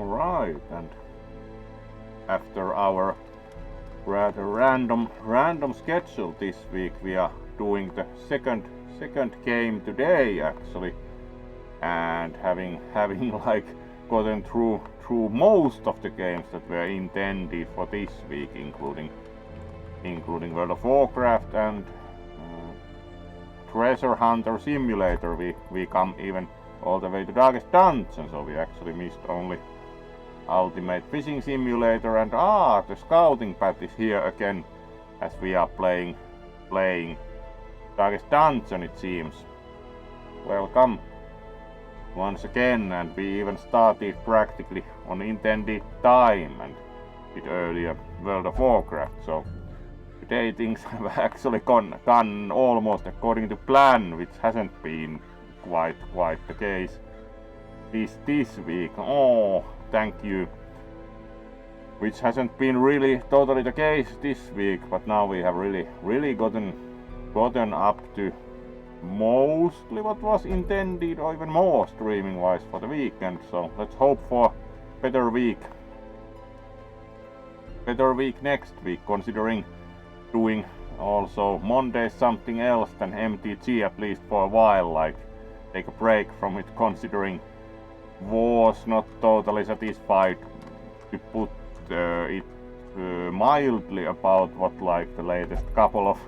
Alright, and after our rather random schedule this week, we are doing the second game today actually, and having like gotten through most of the games that were intended for this week, including World of Warcraft and Treasure Hunter Simulator. We come even all the way to Darkest Dungeon, so we actually missed only Ultimate Fishing Simulator, and the scouting path is here again as we are playing Darkest Dungeon, it seems. Welcome once again, and we even started practically on intended time and did earlier World of Warcraft, so today things have actually gone almost according to plan, which hasn't been quite the case this week. Oh, thank you. Which hasn't been really totally the case this week, but now we have really gotten up to mostly what was intended, or even more streaming wise for the weekend. So let's hope for better week next week, considering doing also Monday something else than MTG, at least for a while, like take a break from it, considering was not totally satisfied, to put it mildly, about what like the latest couple of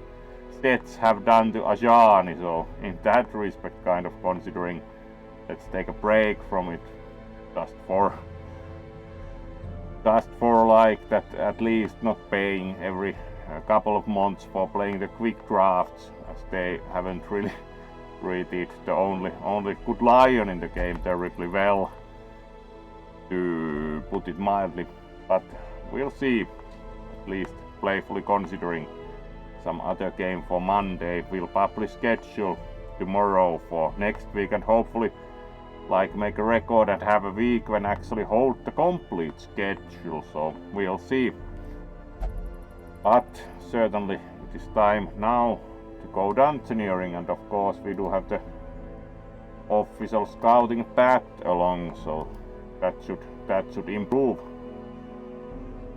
sets have done to Ajani. So in that respect, kind of considering let's take a break from it just for like that, at least not paying every couple of months for playing the quick drafts, as they haven't really treated the only good lion in the game terribly well, to put it mildly. But we'll see, at least playfully considering some other game for Monday. We'll publish schedule tomorrow for next week, and hopefully like make a record and have a week when actually hold the complete schedule, so we'll see. But certainly it is time now to go dungeoneering, and of course we do have the official scouting path along, so that should improve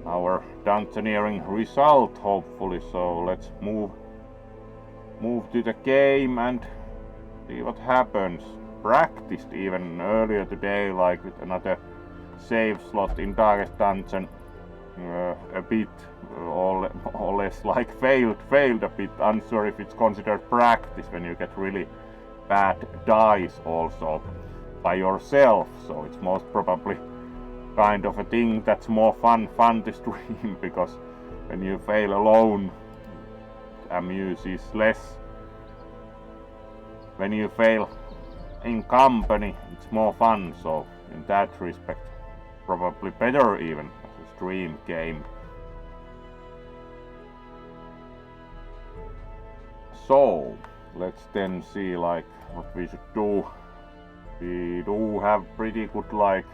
our dungeoneering result, hopefully. So let's move to the game and see what happens. Practiced even earlier today, like with another save slot in Darkest Dungeon, a bit or less like failed a bit. Unsure if it's considered practice when you get really bad dice also by yourself, so it's most probably kind of a thing that's more fun to stream, because when you fail alone, it amuses less. When you fail in company, it's more fun, so in that respect probably better even as a stream game. So let's then see like what we should do. We do have pretty good like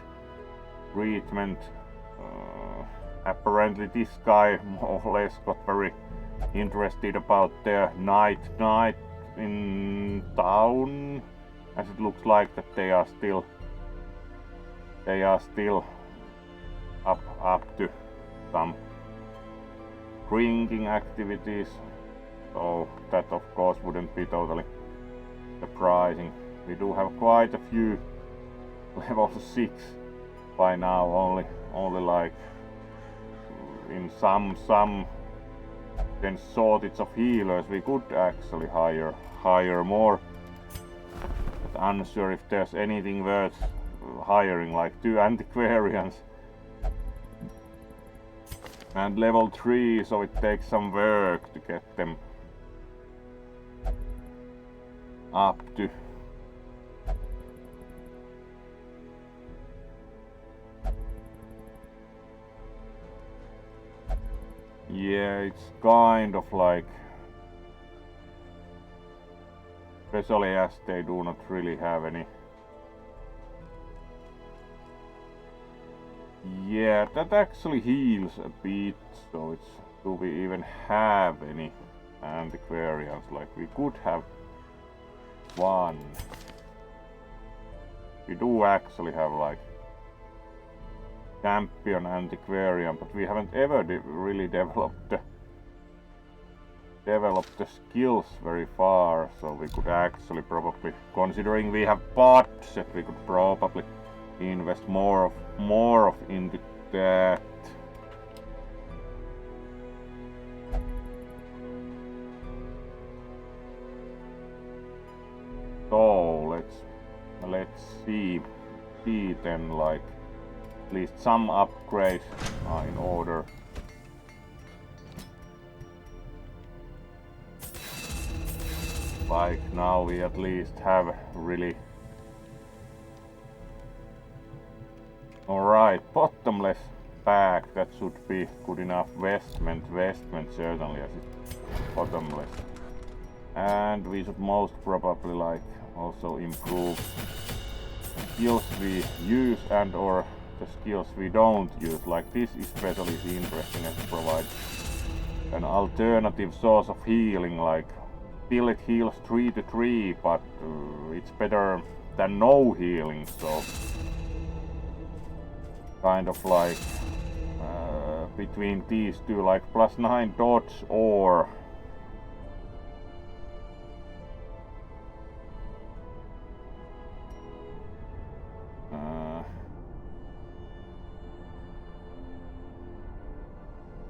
treatment. Apparently this guy more or less got very interested about their night in town, as it looks like that they are still up to some drinking activities, so that of course wouldn't be totally surprising. We do have quite a few level 6 by now, only like in some then shortage of healers. We could actually hire more, but unsure if there's anything worth hiring, like 2 antiquarians and level 3, so it takes some work to get them up to. Yeah, it's kind of like, especially as they do not really have any. Yeah, that actually heals a bit, so it's, do we even have any antiquarians? Like we could have one. We do actually have like champion antiquarian, but we haven't ever really developed the skills very far, so we could actually probably, considering we have budget, we could probably invest more of into that. So let's see then, like at least some upgrades are in order. Like now we at least have really alright, bottomless bag, that should be good enough. Vestment certainly, as it's bottomless. And we should most probably like also improve skills we use and or the skills we don't use. Like this especially is interesting as it provides an alternative source of healing. Like still it heals 3 to 3, but it's better than no healing, so kind of like between these two, like +9 dodge or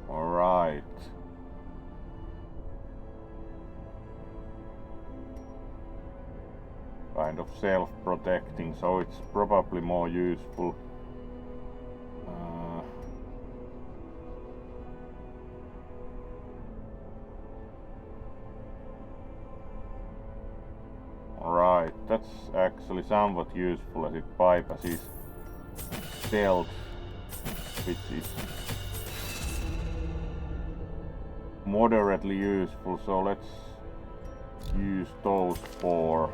alright. Kind of self-protecting, so it's probably more useful. Right, that's actually somewhat useful as it bypasses stealth, which is moderately useful, so let's use those for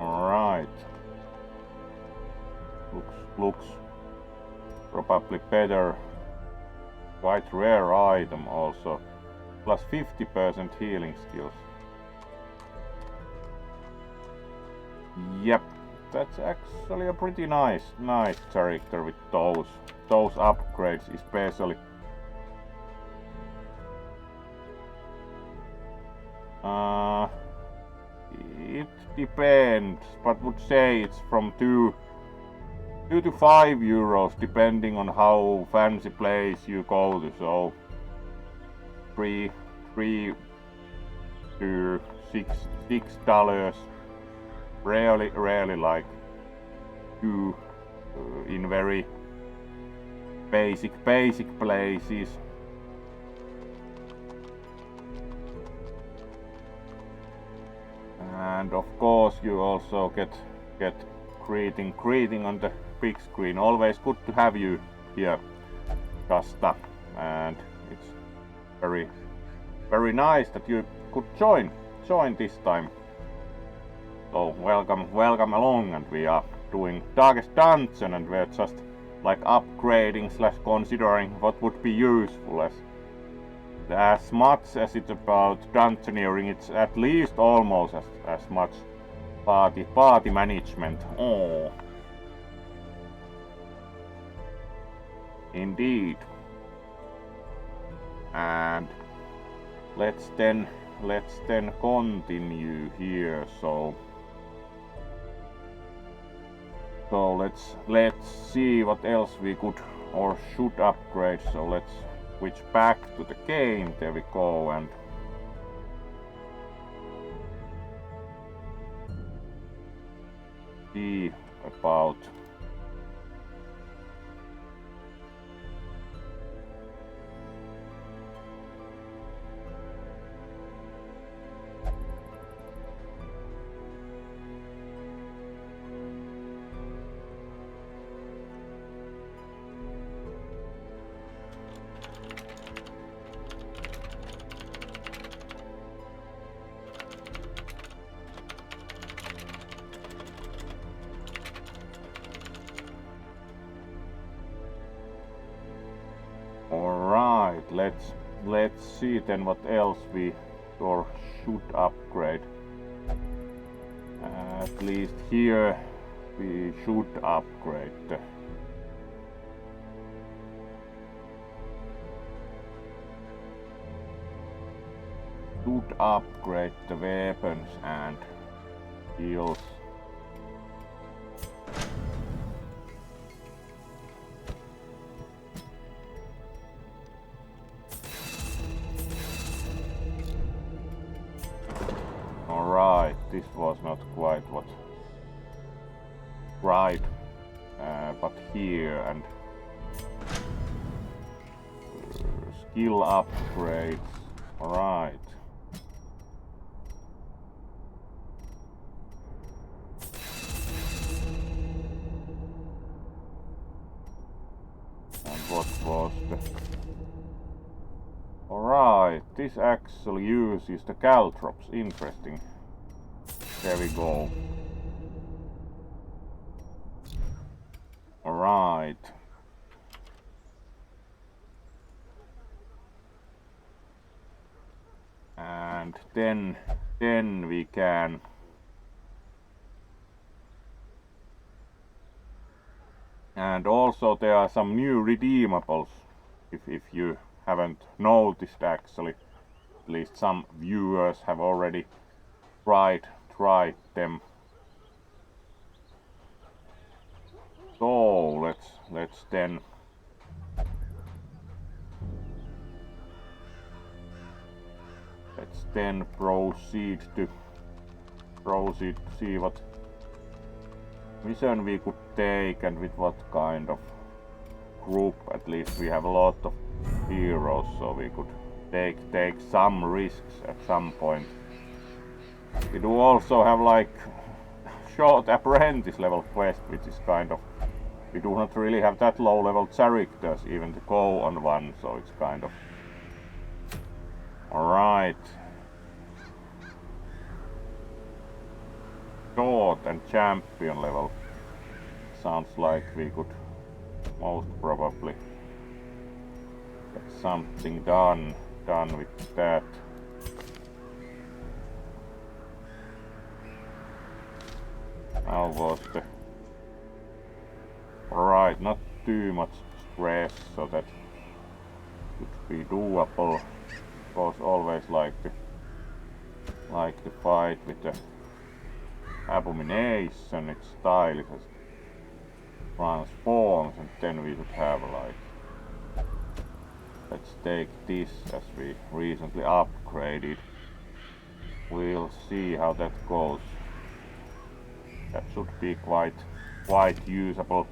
alright. Looks probably better. Quite rare item also. Plus 50% healing skills. Yep, that's actually a pretty nice character with those upgrades especially. It depends, but would say it's from 2 to 5 euros depending on how fancy place you go to, so 3 to $6. Rarely like 2 in very basic places. And of course you also get greeting on the big screen. Always good to have you here, Kasta, and it's very nice that you could join this time. So welcome along, and we are doing Darkest Dungeon, and we're just like upgrading / considering what would be useful. As much as it's about dungeoneering, it's at least almost as much party management. Oh, indeed. And let's then continue here. So let's see what else we could or should upgrade. So let's switch back to the game. There we go. And see about let's see then what else we or should upgrade. At least here we should upgrade. Should upgrade the weapons and skills. Alright, this was not quite what right, but here and skill upgrades. Alright. And what was the... Alright, this actually uses the caltrops. Interesting. There we go. Alright. And then we can and also there are some new redeemables if you haven't noticed actually. At least some viewers have already tried them. So let's then proceed to see what mission we could take and with what kind of group. At least we have a lot of heroes, so we could take some risks at some point. We do also have like short apprentice level quest, which is kind of, we do not really have that low level characters even to go on one, so it's kind of alright. Short and champion level. Sounds like we could most probably get something done with that. How was the... Alright, not too much stress, so that could be doable. Of course, always like to fight with the abomination. Its style it has transforms, and then we should have like, let's take this as we recently upgraded. We'll see how that goes. That should be quite usable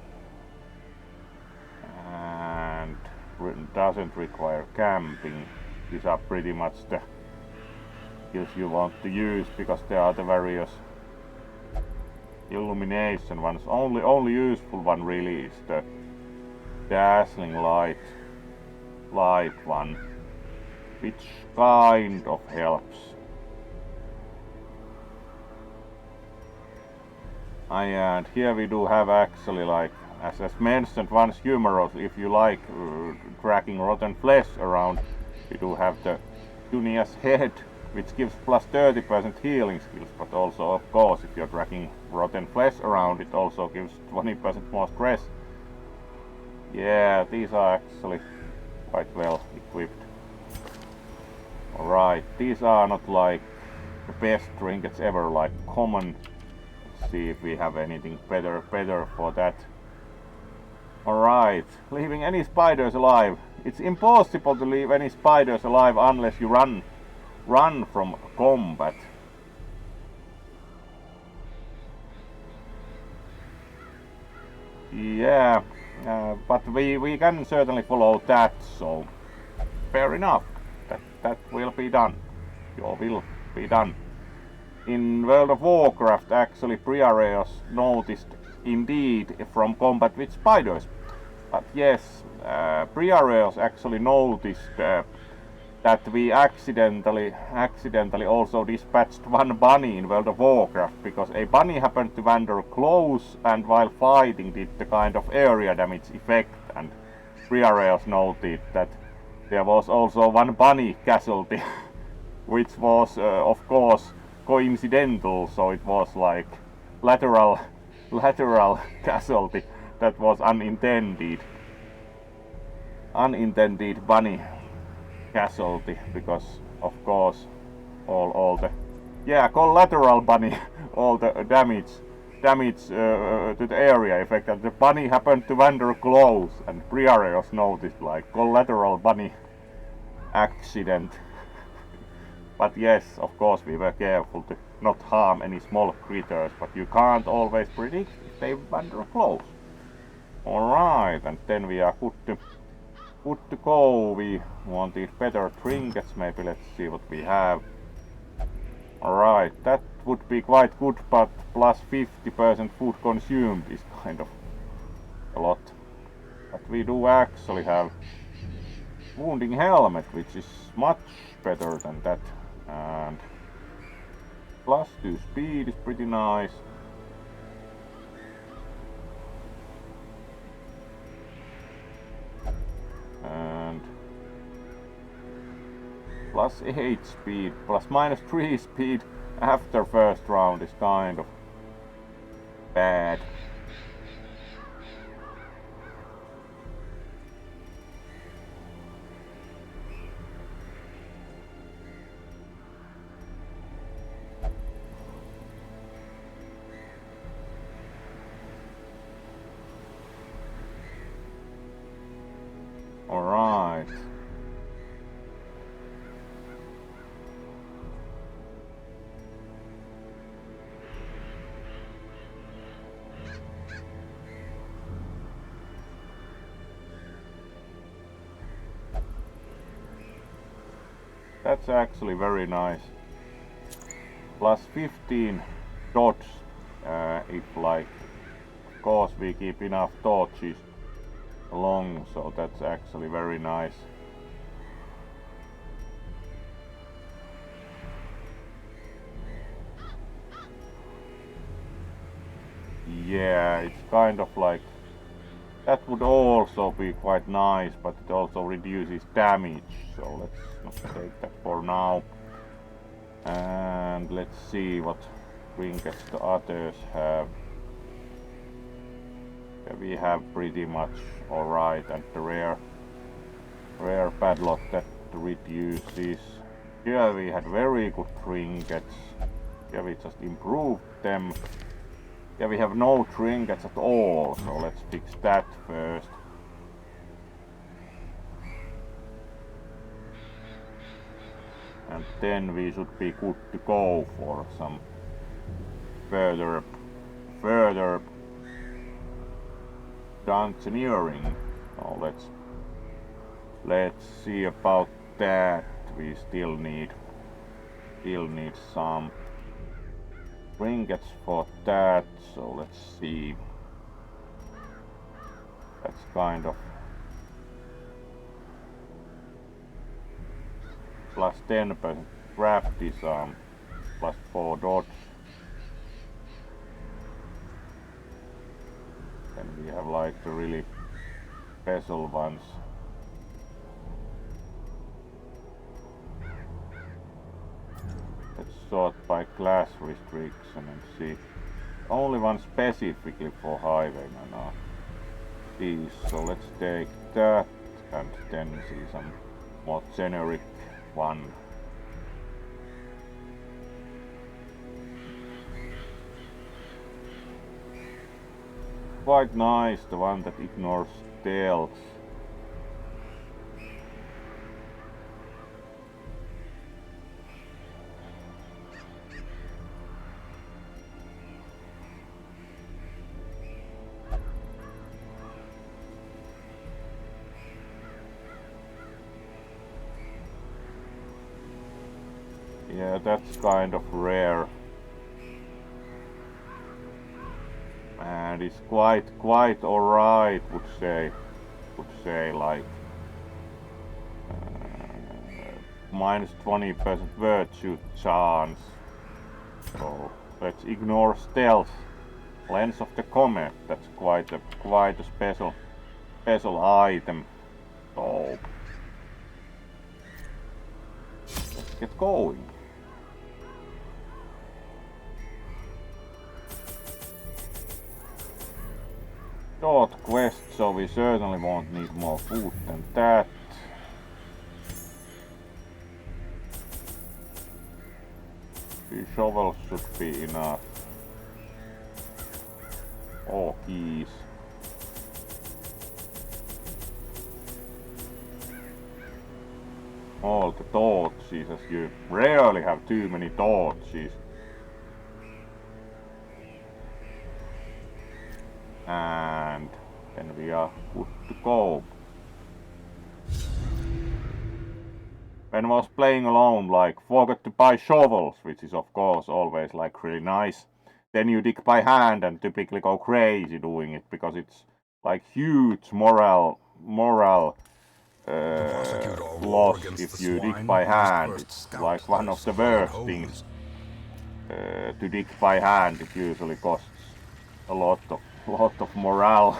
and doesn't require camping. These are pretty much the skills you want to use because there are the various illumination ones. Only useful one really is the dazzling light one, which kind of helps. And here we do have actually, like as mentioned once humorous, if you like dragging rotten flesh around, we do have the Junior's head, which gives plus 30% healing skills, but also of course if you're dragging rotten flesh around, it also gives 20% more stress. Yeah, these are actually quite well equipped. Alright, these are not like the best trinkets ever, like common. Let's see if we have anything better for that. Alright, leaving any spiders alive. It's impossible to leave any spiders alive unless you run from combat. Yeah, but we can certainly follow that, so fair enough. That will be done. Your will be done. In World of Warcraft, actually, Briareos noticed indeed from combat with spiders. But yes, Briareos actually noticed that we accidentally also dispatched one bunny in World of Warcraft, because a bunny happened to wander close and while fighting did the kind of area damage effect, and Briareos noted that there was also one bunny casualty which was of course coincidental, so it was like lateral casualty that was unintended bunny casualty, because of course all the collateral bunny all the damage to the area effect, and the bunny happened to wander close, and Briareos noticed like collateral bunny accident. But yes, of course we were careful to not harm any small critters, but you can't always predict if they wander close. Alright, and then we are good to go. We wanted better trinkets, maybe let's see what we have. Alright, that would be quite good, but plus 50% food consumed is kind of a lot. But we do actually have wounding helmet, which is much better than that. And plus 2 speed is pretty nice. And plus 8 speed, plus minus 3 speed after first round is kind of bad. Alright. That's actually very nice. Plus 15 dodge if like, of course we keep enough torches along, so that's actually very nice. Yeah, it's kind of like, that would also be quite nice, but it also reduces damage, so let's not take that for now. And let's see what trinkets the others have. Yeah, we have pretty much alright, and the rare padlock that reduces. Here we had very good trinkets. Here we just improved them. Yeah, we have no trinkets at all, so let's fix that first. And then we should be good to go for some further dungeoneering. So let's see about that. We still need some trinkets for that, so let's see. That's kind of plus 10% grab disarm, plus 4 dodge. And we have like the really special ones. Let's sort by class restriction and see. Only one specifically for highwaymen are these, so let's take that and then see some more generic one. Quite nice, the one that ignores stealth. Yeah, that's kind of rare. And it's quite alright, would say like minus 20% virtue chance. So let's ignore stealth. Lens of the Comet, that's quite a special item. So let's get going. Short quest, so we certainly won't need more food than that. Few shovels should be enough. All keys. All the torches, as you rarely have too many torches. And then we are good to go. When I was playing alone, like, forgot to buy shovels, which is of course always like really nice. Then you dig by hand and typically go crazy doing it because it's like huge moral loss if you dig by hand. It's like one of the worst things to dig by hand. It usually costs a lot of morale.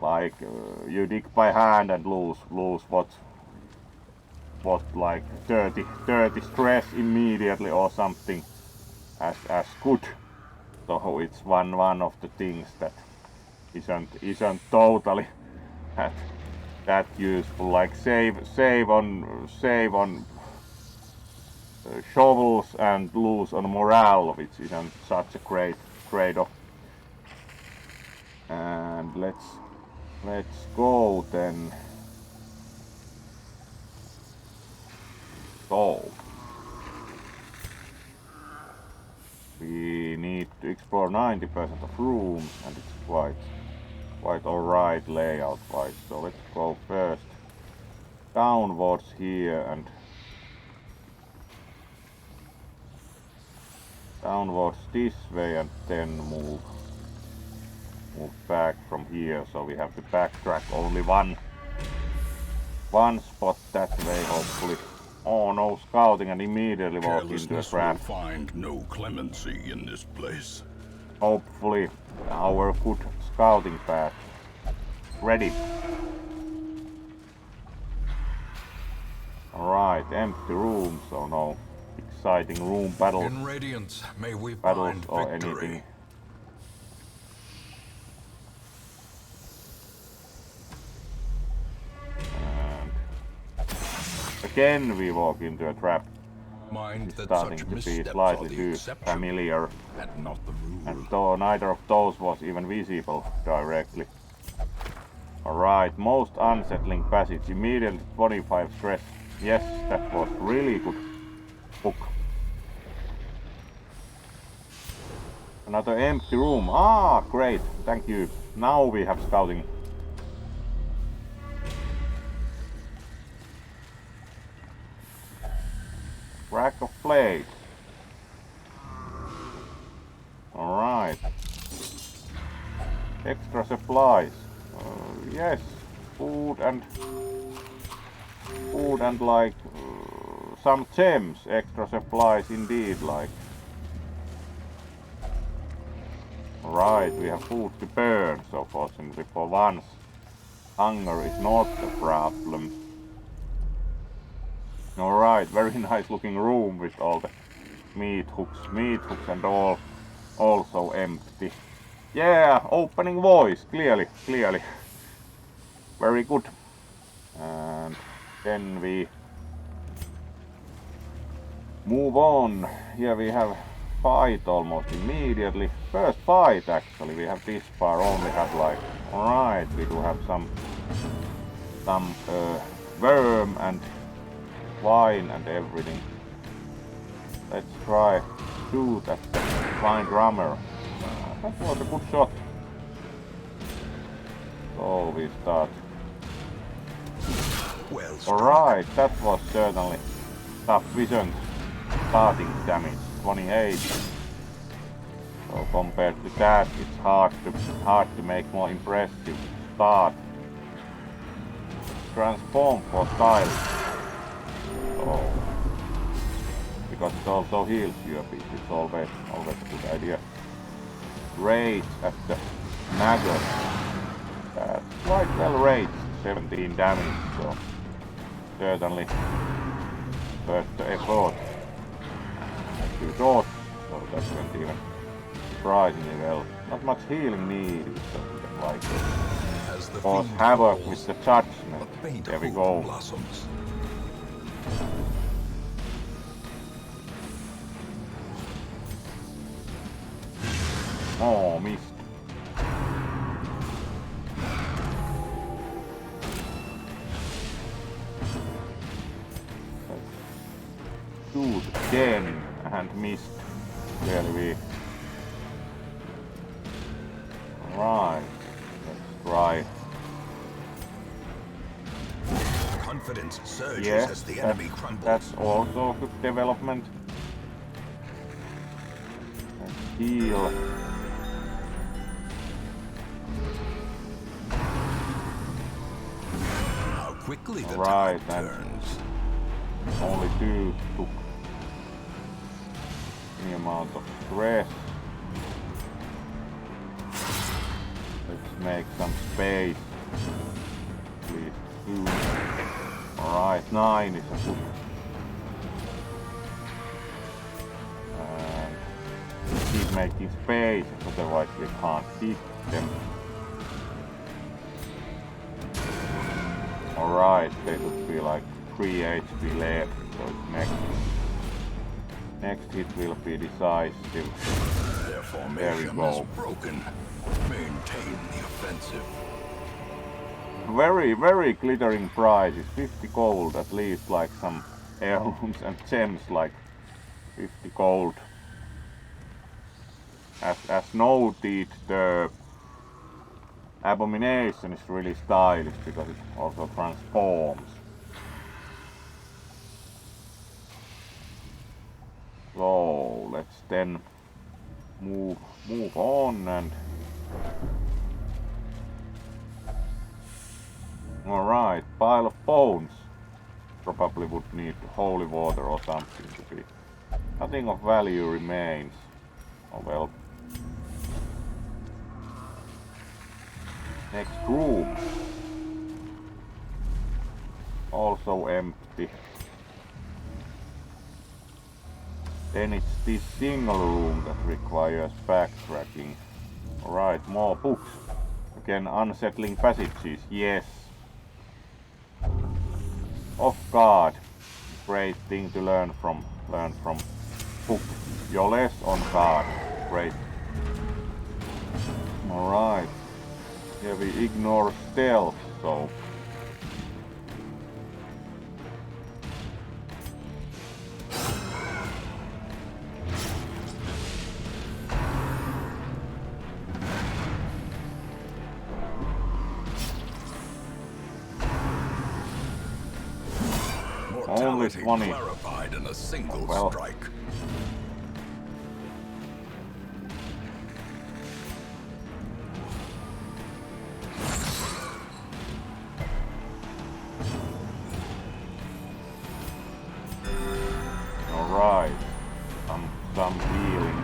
Like you dig by hand and lose what like 30 stress immediately or something as good. So it's one of the things that isn't totally that useful. Like save on shovels and lose on morale, which isn't such a great trade-off. And let's go then. So we need to explore 90% of rooms, and it's quite alright layout wise. So let's go first downwards here and downwards this way, and then move back from here. So we have to backtrack only one spot that way, hopefully. Oh no, scouting, and immediately walk into a trap. Will find no clemency in this place. Hopefully our good scouting path. Ready. Alright, empty room, so no exciting room battles. In Radiance, may we battles find or victory. anything. Again we walk into a trap. Mind It's that starting such to be missteps slightly are the too exception familiar, and not the rule. and though neither of those was even visible directly. Alright, most unsettling passage, immediately 25 stress. Yes, that was really good book. Another empty room. Ah, great, thank you. Now we have scouting. Rack of plates. Alright. Extra supplies. Yes, food and like some gems. Extra supplies indeed, like. Right, we have food to burn, so fortunately for once hunger is not a problem. Alright, very nice looking room with all the meat hooks and all also empty. Yeah, opening voice, clearly. Very good. And then we move on. Here we have fight almost immediately. First fight actually, we have this far, only have like, alright, we do have some worm and wine and everything. Let's try shoot at the fine drummer. That was a good shot. So we start. Well, Alright, that was certainly sufficient starting damage, 28. So compared to that, it's hard to make more impressive start. Transform for style. Oh, because it also heals you a bit. It's always a good idea. Rage at the maggot. That's quite well raged, 17 damage. So certainly worth the effort. As you thought, so that went even surprisingly well. Not much healing needed, so we can like cause havoc with the judgment. There we go. Blossoms. Oh, missed. Shoot again and missed. Very weak. Right, let's try. Confidence surges Yeah, as the enemy crumbles. that's also good development. Let's heal. How quickly the Right, tide and turns. only 2 took any amount of stress. Let's make some space. Please 2. Alright, 9 is a good. And keep making space, otherwise we can't hit them. Alright, they would be like 3 HP left, so it's next hit will be decisive. Their There we formation go. is broken. Maintain the offensive. Very, very glittering prizes. 50 gold, at least like some heirlooms and gems, like 50 gold. As noted, the abomination is really stylish because it also transforms. So let's then move on and alright, pile of bones. Probably would need holy water or something to be. Nothing of value remains. Oh well. Next room. Also empty. Then it's this single room that requires backtracking. Alright, more books. Again, unsettling passages, yes. Of God. Great thing to learn from book. You're less on guard. Great. Alright. Here we ignore stealth, so only 20. Clarified in a single Well. strike. Alright. Some healing.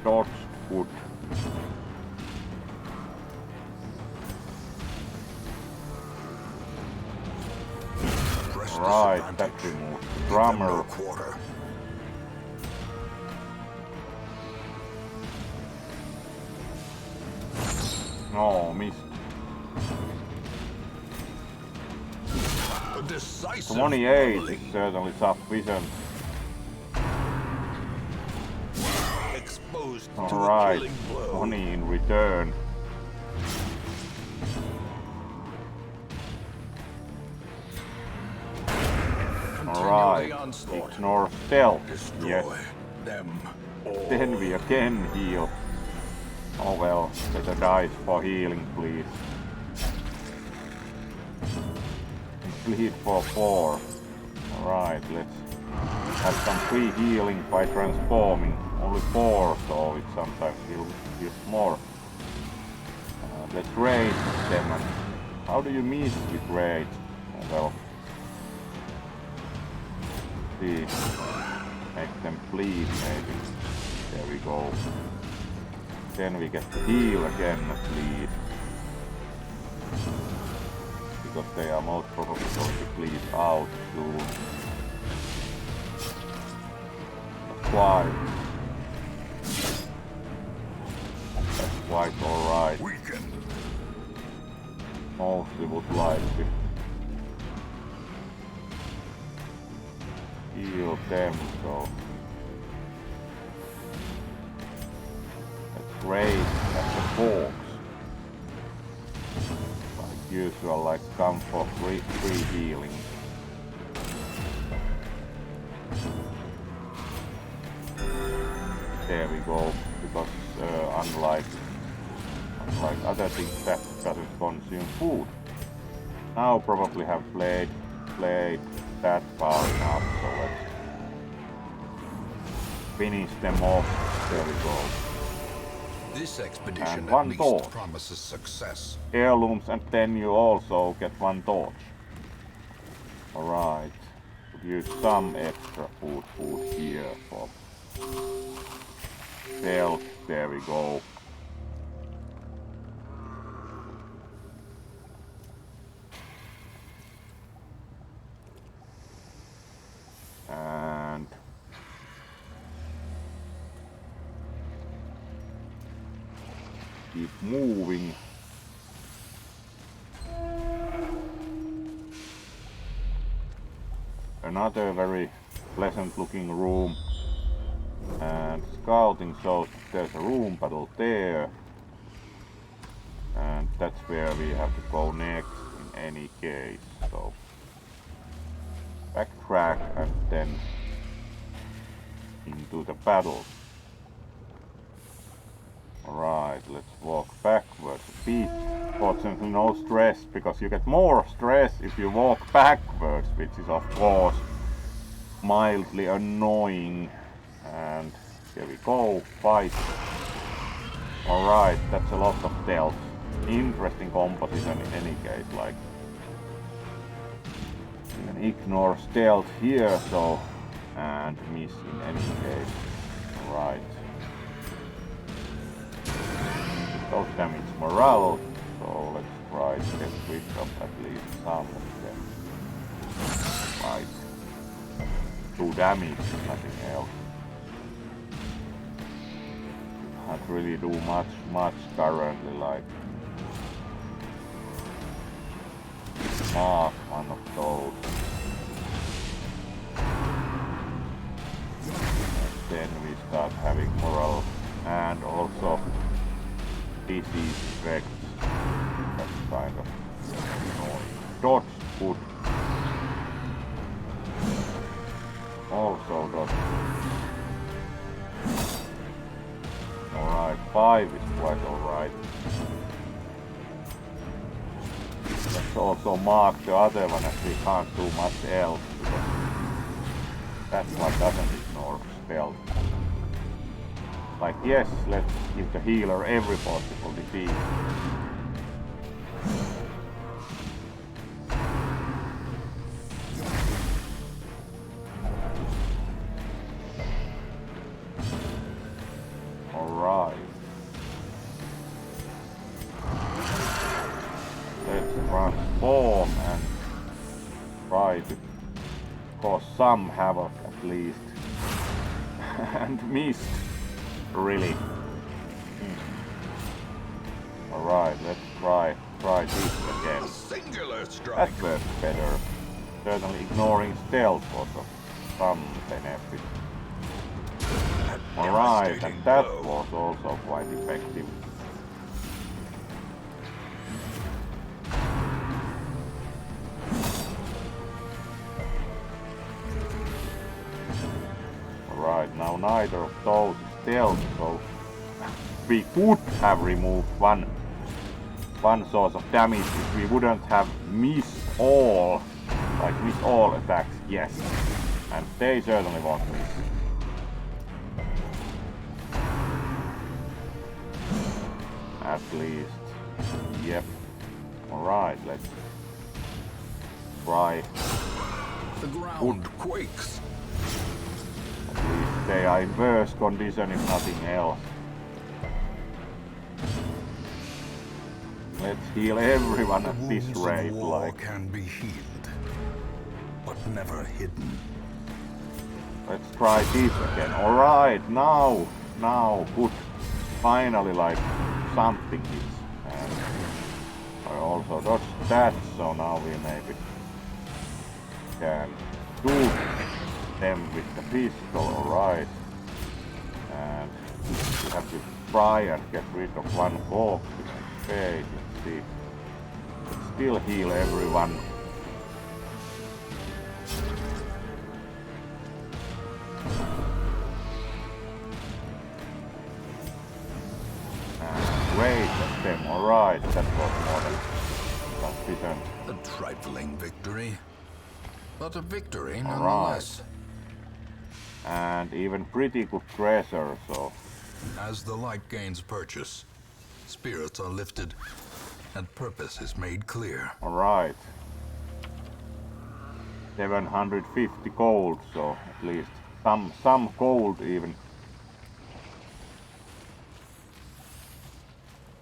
Dodge good. Right, that removes the drummer. Quarter. No, missed. A decisive 28 is rumbling. certainly sufficient. Exposed to a Alright, killing blow. 20 in return. Alright, Onslaught. ignore stealth. Destroy Yes, them all. then we again heal. Oh well, better dice for healing, please. Bleed for 4. Alright, let's have some free healing by transforming. Only 4, so it sometimes heals more. Let's rage them. And how do you miss with rage? Oh well. See. Make them bleed maybe. There we go. Then we get to heal again, not bleed. because they are most probably going to bleed out soon. That's quite alright. Mostly would like to heal them, so let's raise at the forks. Like usual, like come for free healing. There we go, because unlike other things that doesn't consume food. Now probably have played that far enough, so let's finish them off. There we go. This expedition And one at least torch. promises success. Heirlooms, and then you also get one torch. Alright. Could use some extra food here for health. There we go. And keep moving. Another very pleasant looking room, and scouting shows there's a room battle there, and that's where we have to go next in any case. So backtrack and then into the battle. Alright, let's walk backwards a bit. Fortunately no stress, because you get more stress if you walk backwards, which is of course mildly annoying. And here we go, fight. Alright, that's a lot of stealth. Interesting composition in any case, like you can ignore stealth here, so, and miss in any case. Alright. Those damage morale, so let's try to get rid of at least some of them. Right. 2 damage, nothing else. Can't really do much currently, like mark one of those. And then we start having morale and also disease effects. That's kind of annoying. Dodge good. Also dodge. Alright, 5 is quite alright. Let's also mark the other one as we can't do much else, because that one doesn't ignore stealth. Like, yes, let's give the healer every possible defeat. Alright. Let's transform and try to cause some havoc at least. And missed. Really. Alright, let's try this again. Singular strike. That works better. Certainly ignoring stealth was of some benefit. Alright, and that was also quite effective. Alright, now neither of those is stealth, so we could have removed one source of damage if we wouldn't have missed all attacks, yes. And they certainly won't miss. At least. Yep. Alright, let's try. The ground quakes. At least they are in worse condition if nothing else. Let's heal everyone The at this wounds rate, of war like. can be healed, but never hidden. Let's try this again. Alright, now, good. Finally, like, something is. And I also dodged that, so now we maybe can shoot them with the pistol, alright. And we have to try and get rid of one corpse in my face. Let's see. Let's still heal everyone. And wait at them, alright, that was more than sufficient. A trifling victory, but a victory Alright. nonetheless. And even pretty good treasure, so As the light gains purchase, spirits are lifted, and purpose is made clear. alright. 750 gold, so at least some gold even.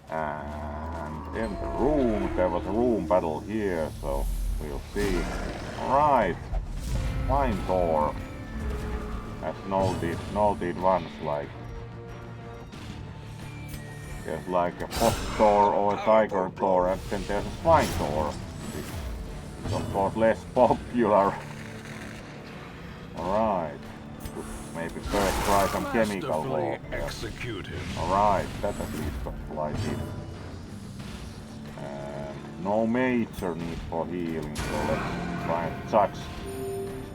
And in the room, there was a room battle here, so we'll see. Alright, swinetaur. As noted once, like there's like a fox-taur or a tiger-taur, and then there's a swinetaur. It's of course less popular. Alright. Maybe first try some chemical warfare. Executed. Alright, that at least got lighted. And no major need for healing, so let's try and judge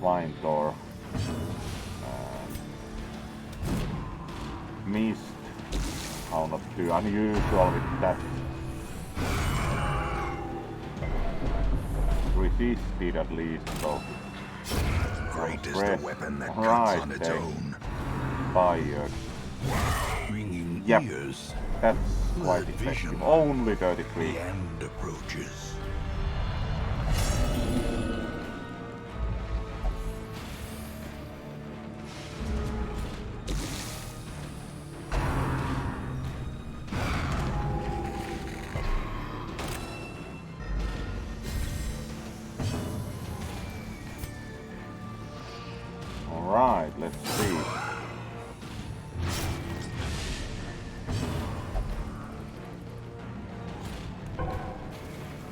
swinetaur. Missed. How not too unusual with that. Resisted at least, so Great is the Press. weapon that Right, cuts on its they own. fired. Ringing Yep. ears. That's quite Blurred effective. vision. Only The 33. end approaches. Alright, let's see.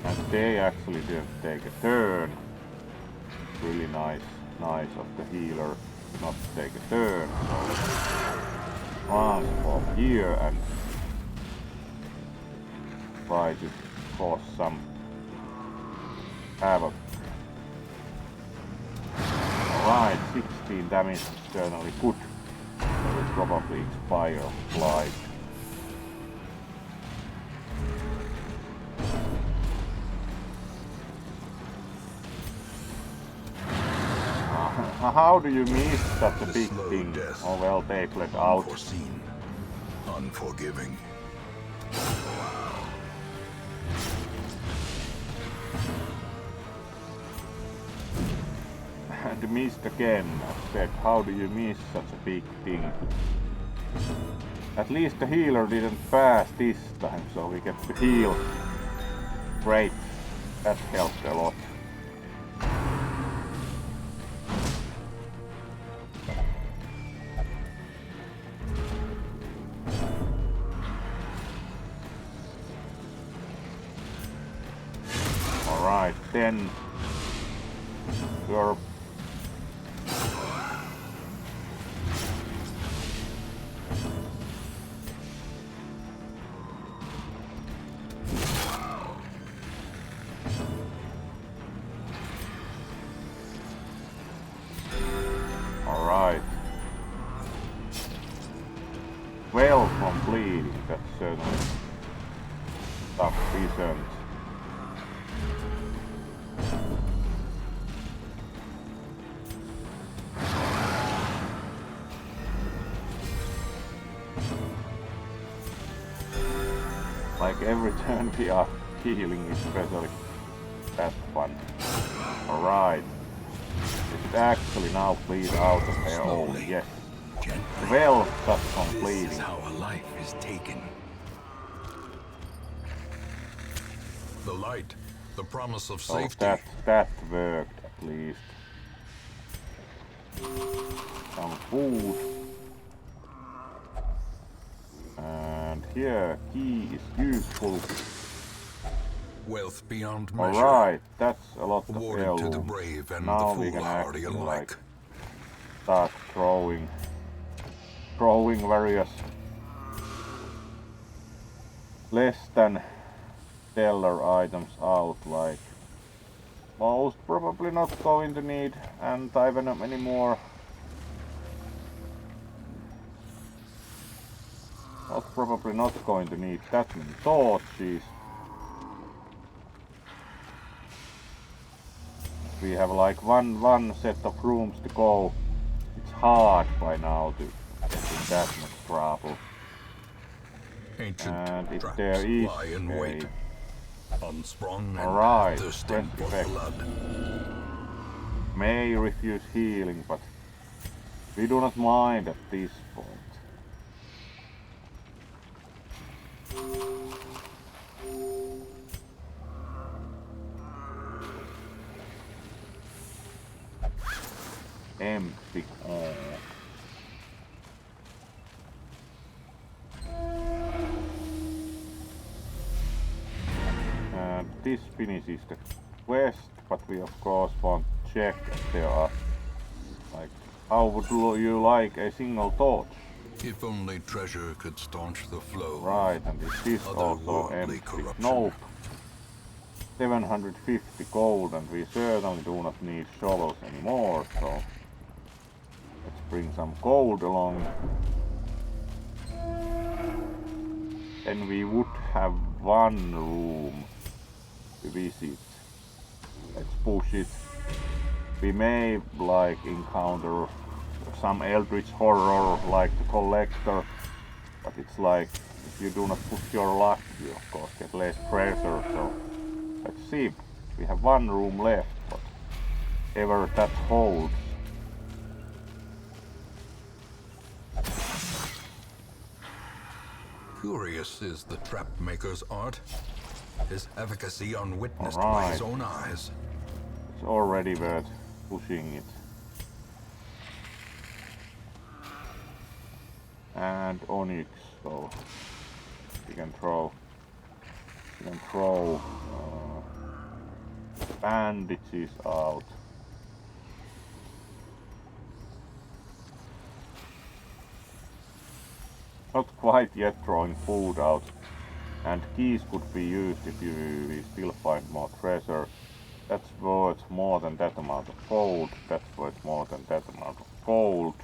And they actually didn't take a turn. Really nice of the healer not to take a turn. So let's transform here and try to cause some havoc. Alright, 16 damage is certainly good. It will probably expire light. How do you miss such a The big slow thing? death. Oh well, they bled out. Unforeseen. Unforgiving. And missed again. I said, how do you miss such a big thing? At least the healer didn't pass this time, so we get to heal. Great. That helped a lot. Alright, then you're alright. Well completed, that's certainly sufficient. Like every turn we are healing, especially that one. Alright. It should actually now bleed out of their own, Slowly. yes. Gently. Well, just This completing. is how a life is taken. The light, the promise of So safety. that worked at least. Some food. And here, key is useful. Wealth beyond measure. Alright, that's a lot of Awarded to the heirlooms. brave and Now the we can foolhardy actually alike. like start throwing various less than stellar items out, like most probably not going to need anti-venom anymore. Most probably not going to need that many torches. We have like one set of rooms to go. It's hard by now to get in that much trouble. Ancient And if traps there is lie in wait, unsprung Alright, and thirsting for effect. blood. May refuse healing, but we do not mind at this point. Empty. Oh. And this finishes the quest, but we of course want to check if there are, like, how would you like a single torch? If only treasure could staunch the flow. Right, and is this also Otherworldly empty? corruption. Nope. 750 gold, and we certainly do not need shovels anymore, so let's bring some gold along. Then we would have one room to visit. Let's push it. We may like encounter some eldritch horror like the collector, but it's like if you do not push your luck, you of course get less treasure, so let's see. We have one room left, but ever that holds. Curious is the trap maker's art. His efficacy unwitnessed All by right. his own eyes. It's already worth pushing it. And onyx, so we can throw bandages out. Not quite yet throwing food out, and keys could be used if we still find more treasure. That's worth more than that amount of gold. That's worth more than that amount of gold.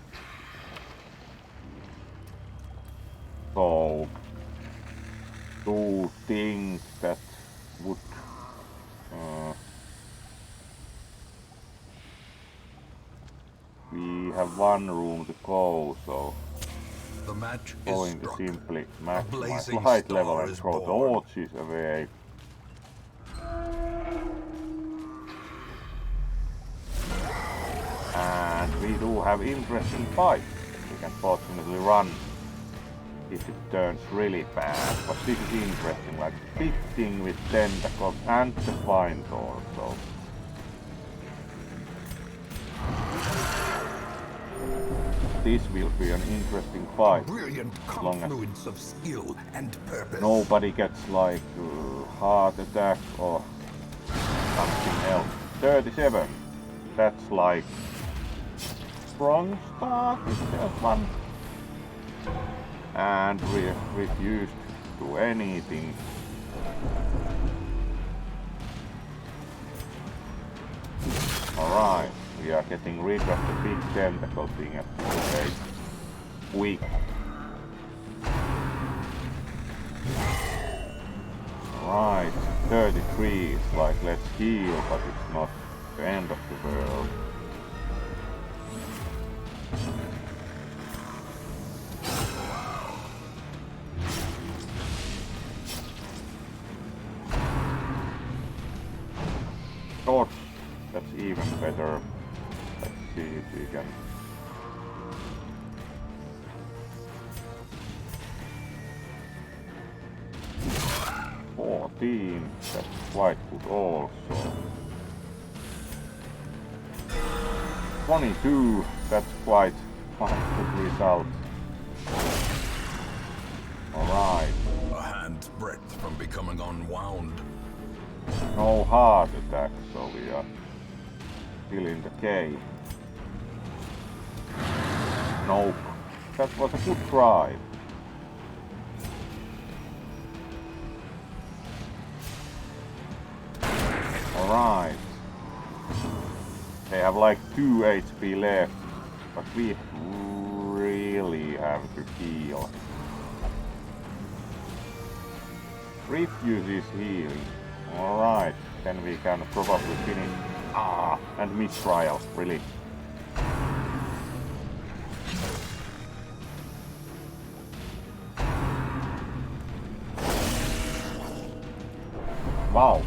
So, two things that would we have one room to go, so The match is going to struck. simply A maximize blazing light level star and is throw born. torches away. And we do have interesting fights. We can fortunately run if it turns really bad, but this is interesting, like fitting with tentacles and the swinetaur, so this will be an interesting fight. Brilliant Long as confluence of skill and purpose. nobody gets like heart attack or something else. 37. That's like strong start is just one. And we refused to do anything. Alright, we are getting rid of the big tentacle thing at okay. Quick. Right, 33 is like let's heal, but it's not the end of the world. Torch, that's even better. Let's see if we can. That's quite good also. 22, that's quite good result. Alright. A hand's breadth from becoming unwound. No heart attack, so we are still in the cave. Nope. That was a good try. Alright. They have like 2 HP left, but we really have to heal. Refuses healing. Alright, then we can probably finish. And mistrial, really. Wow,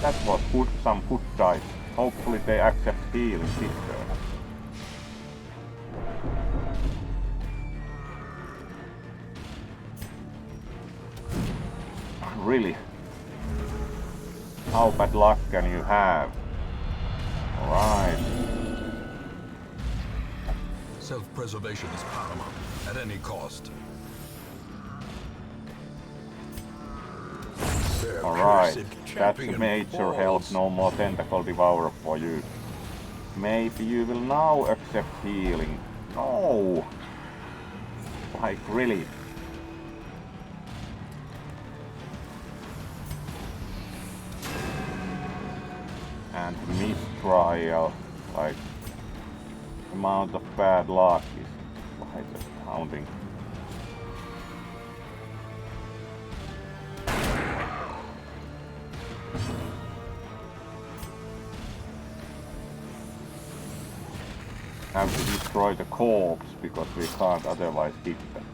that was good, some good dice. Hopefully they accept healing this turn. Really? How bad luck can you have? Alright. Self-preservation is paramount, at any cost. Alright, that's a major help, no more tentacle devourer for you. Maybe you will now accept healing. No! Like, really? And mistrial, like, amount of bad luck is quite astounding. Have to destroy the corpse because we can't otherwise hit them.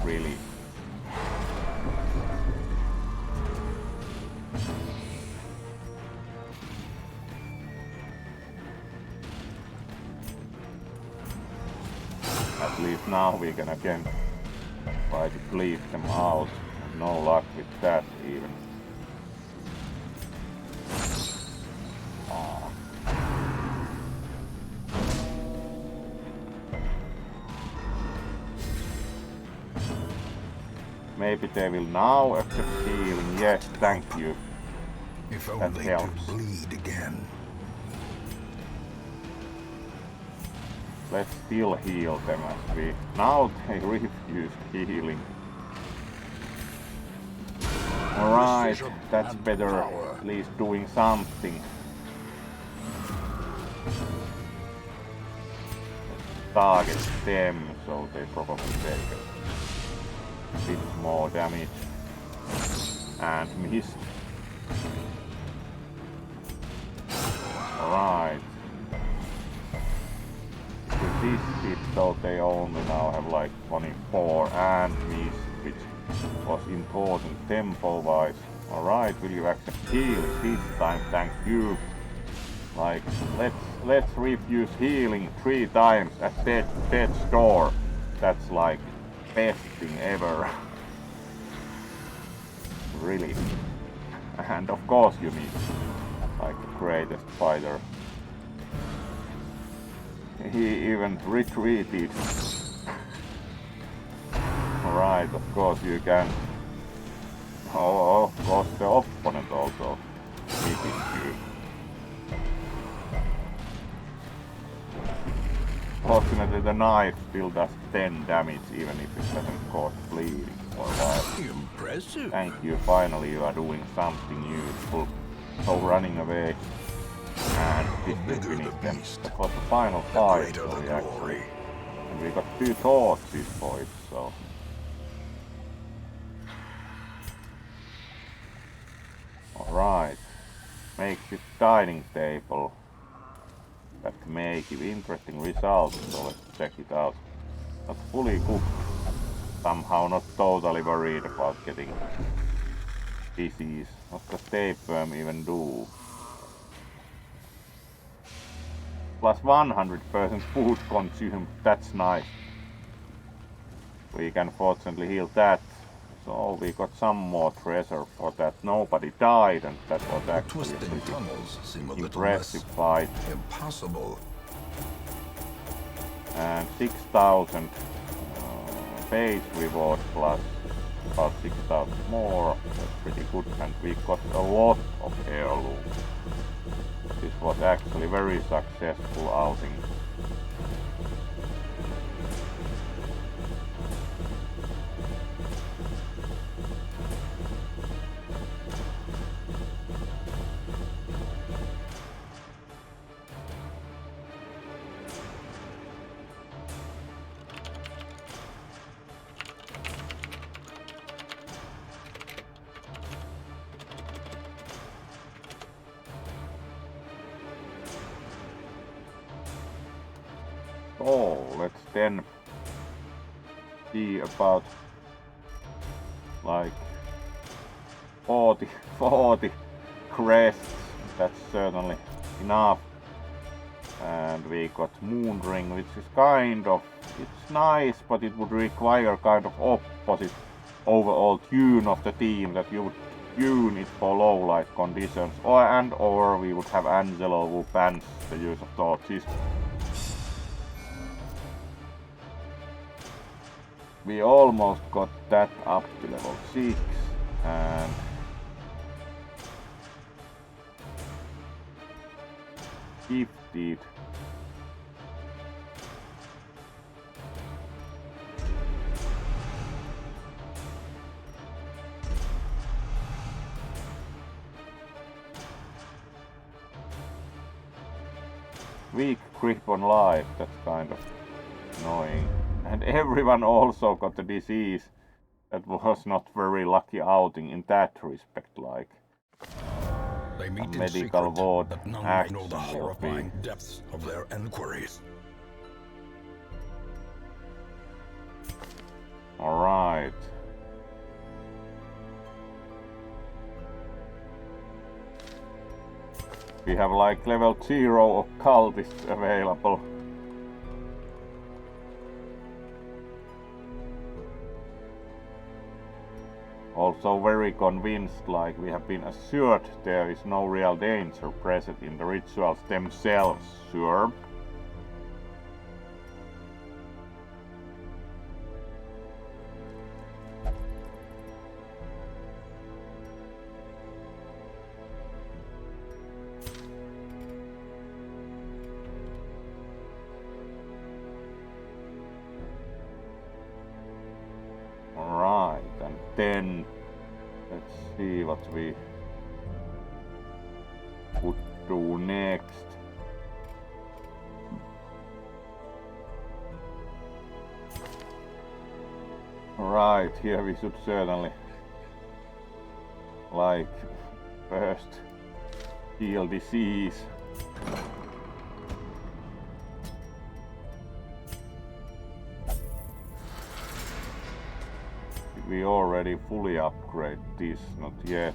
Really. At least now we can again try to bleed them out. No luck with that even. Maybe they will now accept healing. Yes, thank you. If That only helps. to bleed again. Let's still heal them as we... Now they refused healing. Alright, Precision that's and better. power. At least doing something. Let's target them, so they probably take a bit more damage. And missed. Alright. Resisted, so they only now have like 24 and missed, which was important tempo-wise. Alright, will you accept healing this time? Thank you. Like, let's refuse healing 3 times at death's door. That's like best thing ever. Really. And of course you mean like the greatest fighter. He even retreated. Alright, of course you can. Oh, of course the opponent also hitting you. Fortunately the knife still does 10 damage even if it doesn't cause bleeding for a while. Impressive. Thank you, finally you are doing something useful. So running away. And this will bigger finish the them. beast, That was the final fight, greater so the we glory. actually... And we got 2 torches for it, so... Alright. Makeshift dining table. That may give interesting results, so let's check it out. Not fully cooked. Somehow not totally worried about getting disease. What does tapeworm even do? Plus 100% food consumed. That's nice. We can fortunately heal that. So we got some more treasure for that. Nobody died, and that was The actually a twisting pretty tunnels seem a little impressive less fight. impossible. And 6,000 base reward plus about 6,000 more. That's pretty good, and we got a lot of heirlooms. This was actually very successful outing. So let's then see about like 40 crests. That's certainly enough. And we got moon ring, which is kind of, it's nice, but it would require kind of opposite overall tune of the team, that you would tune it for low light conditions, or we would have Angelo who bans the use of torches. We almost got that up to level 6, and gifted. Weak grip on life, that's kind of annoying. And everyone also got the disease. That was not very lucky outing in that respect, like They meet in medical secret, ward that none may action know the will be. horrifying depths of their enquiries. Alright. We have like level 0 occultists available. Also very convinced, like we have been assured there is no real danger present in the rituals themselves, sure. Alright, and then let's see what we would do next. Right, here we should certainly like first heal disease. Did we already fully upgrade this? Not yet.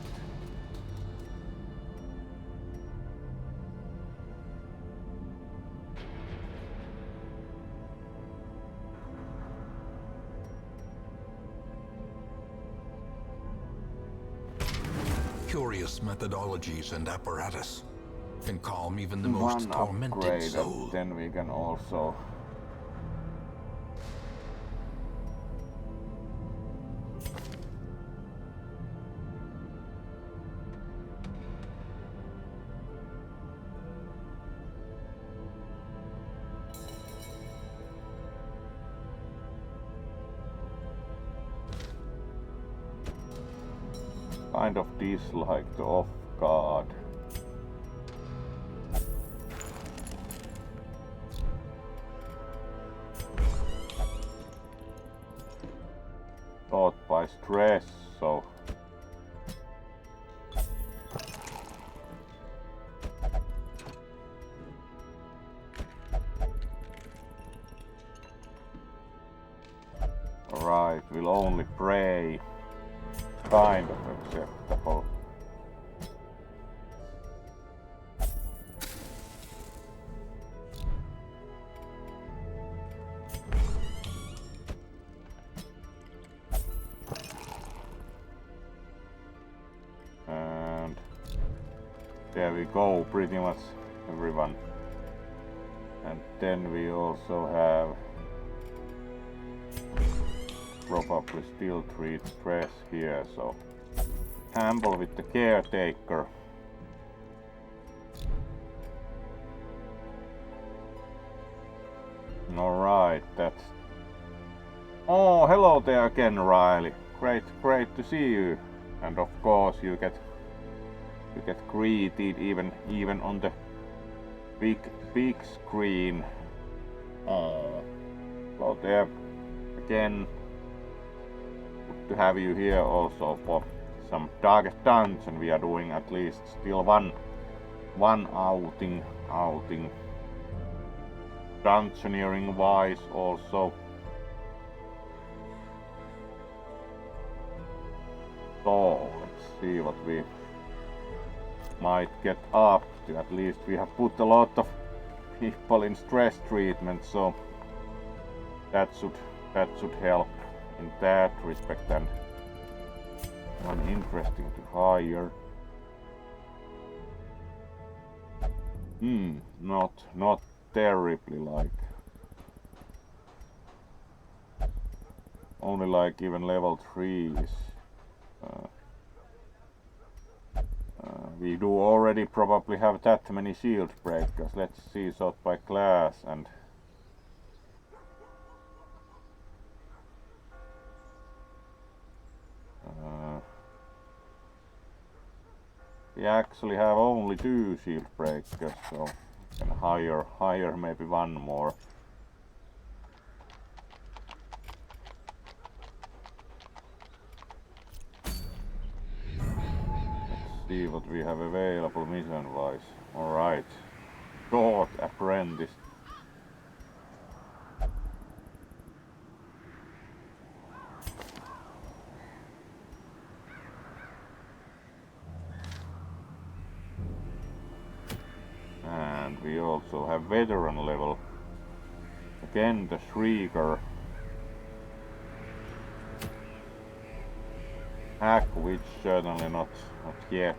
Curious methodologies and apparatus can calm even the One most tormented upgrade, soul. and then we can also kind of dislike the off guard. Taught by stress, so alright, we'll only pray. Kind of acceptable. There we go, pretty much everyone. And then we also have probably still treat stress here, so Campbell with the caretaker. Alright, that's... Oh, hello there again, Riley. Great to see you. And of course you get greeted even on the big screen. Oh, hello there again. Good to have you here also for some Darkest Dungeon. We are doing at least still one outing. Dungeoneering wise also. So let's see what we might get up to. At least we have put a lot of people in stress treatment, so that should help in that respect. And one interesting to hire. Not terribly, like only like even level 3s. We do already probably have that many shield breakers. Let's see, sort by class. And we actually have only 2 shield breakers, so we can hire maybe one more. See what we have available mission wise. Alright. Short apprentice. And we also have veteran level. Again the Shrieker. Hack, which certainly not yet.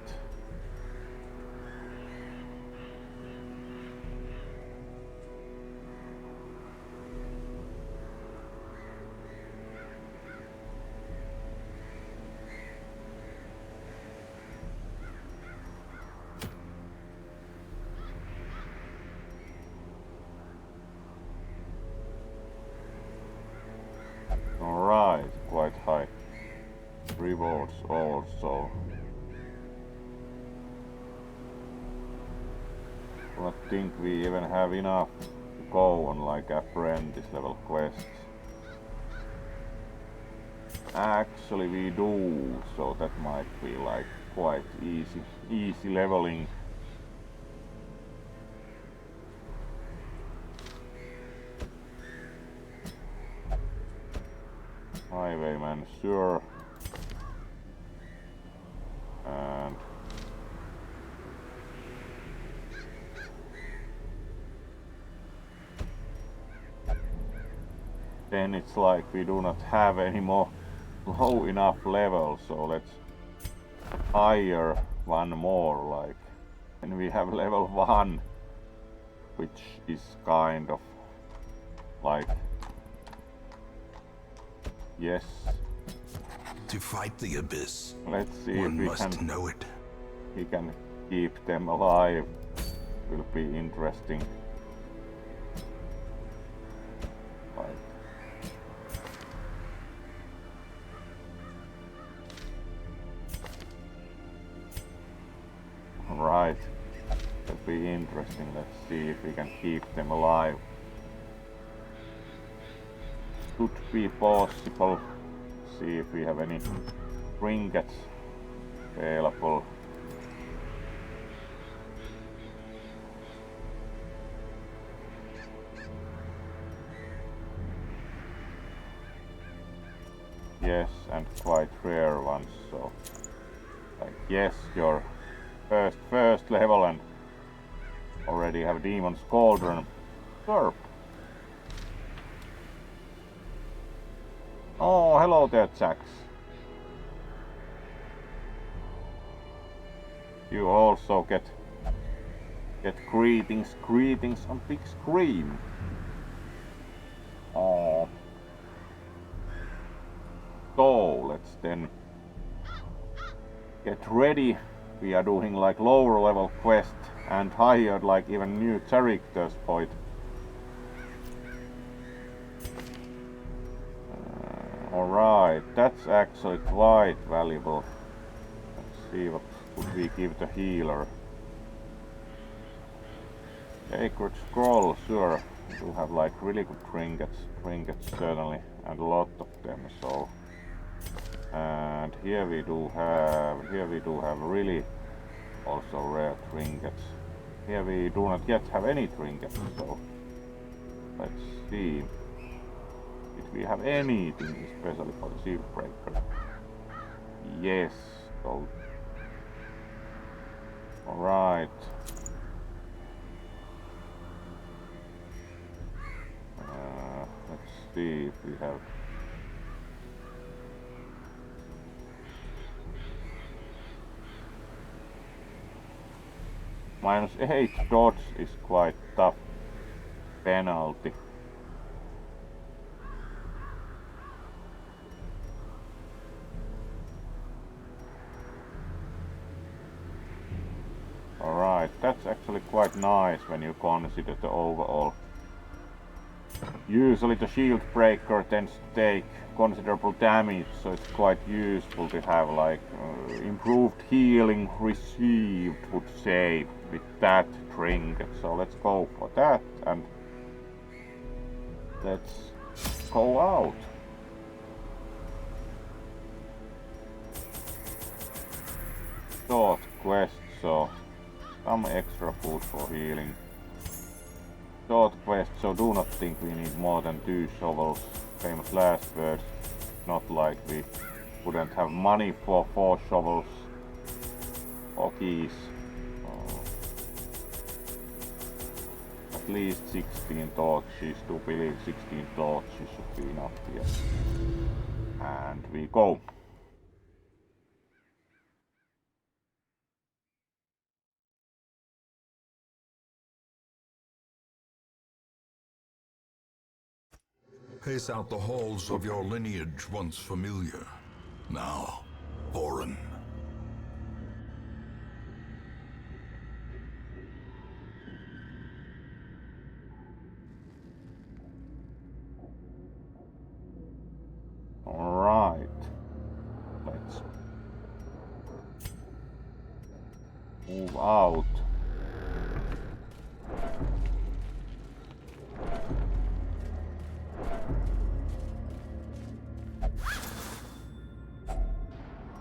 Alright, quite high rewards also. I think we even have enough to go on like apprentice level quests. Actually we do, so that might be like quite easy leveling. Highwayman, sure. And then it's like we do not have any more low enough level, so let's hire one more, like, and we have level 1, which is kind of like, yes. To fight the abyss, Let's see one if we must can know it. we can keep them alive. Will be interesting. Right. That'll be interesting. Let's see if we can keep them alive. Could be possible. See if we have any trinkets available. Yes, and quite rare ones, so like, yes, your first level and already have Demon's Cauldron. Sure. Oh, hello there, Jax. You also get Get greetings on big screen. Oh. So let's then get ready. We are doing like lower level quest and hired like even new characters for it. Alright, that's actually quite valuable. Let's see what could we give the healer. Sacred scroll, sure. We do have like really good trinkets certainly, and a lot of them, so. And here we do have really also rare trinkets. Here we do not yet have any trinkets, so let's see. Did we have anything especially for the shield breaker? Yes, so alright. Let's see if we have -8 dodge is quite tough penalty. Alright, that's actually quite nice when you consider the overall. Usually the shield breaker tends to take considerable damage, so it's quite useful to have like improved healing received, would say, with that trinket. So let's go for that and let's go out. Short quest, so some extra food for healing. Short quest, so do not think we need more than 2 shovels. Famous last words. Not like we wouldn't have money for 4 shovels or keys. At least 16 torches, to believe 16 torches should be enough here. And we go. Pace out the halls of your lineage once familiar, now foreign. Alright. Let's move out.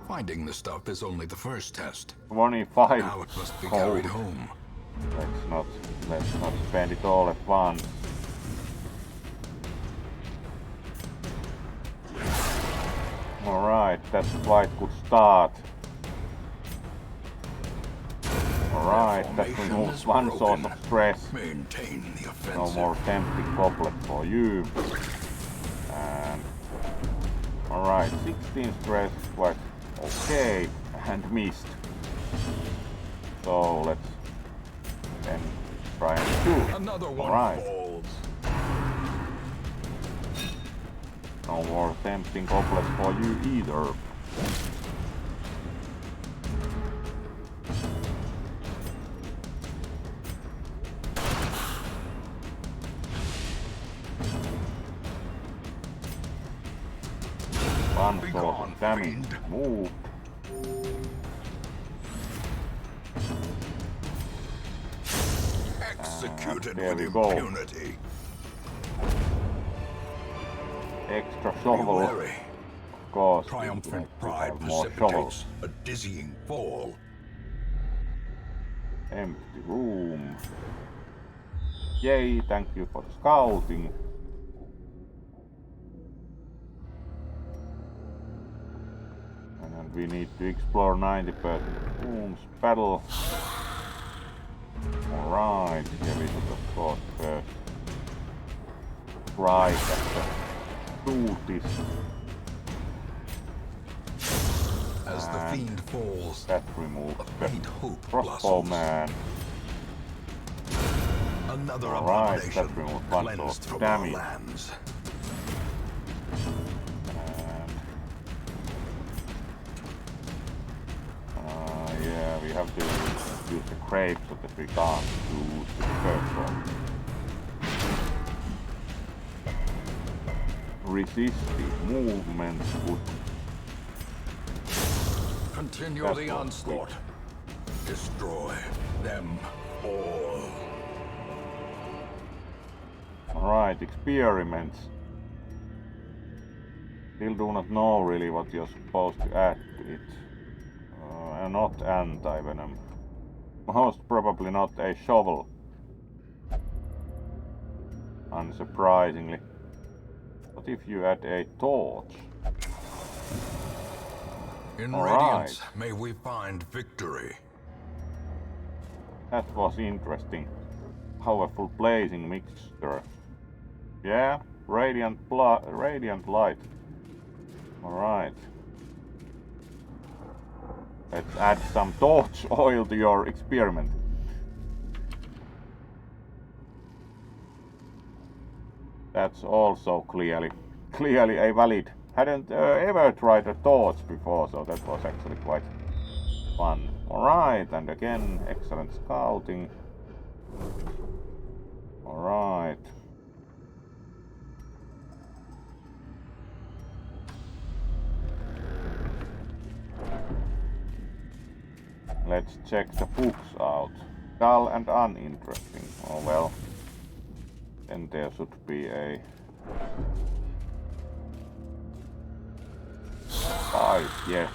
Finding the stuff is only the first test. 25 Now it must be gold. carried home. Let's not spend it all at once. Alright, that's quite good start. Alright, that removes one source of stress. Maintain the offensive. No more tempting goblet for you. And alright, 16 stress, quite okay, and missed. So let's then try and shoot. Another one Alright. falls. No more tempting goblets for you either. One source of damage. Move. Executed there with we go. impunity. Extra Be shovel. wary. Of course, Triumphant we pride have more shovels. precipitates a dizzying fall. Empty room. Yay, thank you for the scouting. And we need to explore 90% rooms. Battle. Alright, here we should of course first try to do this. As the fiend falls, That removes a the faint hope crossbow blossoms. man. Another Alright, abomination that removes one cleansed source of from our damage. lands. Yeah, we have to use the crepes so that we can't use the first one. Resistive movement would... Continue That's the what onslaught. Destroy them all. Alright, experiments. Still do not know really what you're supposed to add to it. Not anti-venom. Most probably not a shovel. Unsurprisingly. What if you add a torch? In Alright. Radiance, may we find victory. That was interesting. Powerful blazing mixture. Yeah, radiant light. Alright. Let's add some torch oil to your experiment. That's also clearly a valid. Hadn't ever tried a torch before, so that was actually quite fun. Alright, and again, excellent scouting. Alright. Let's check the books out. Dull and uninteresting. Oh well. Then there should be a... 5, yes.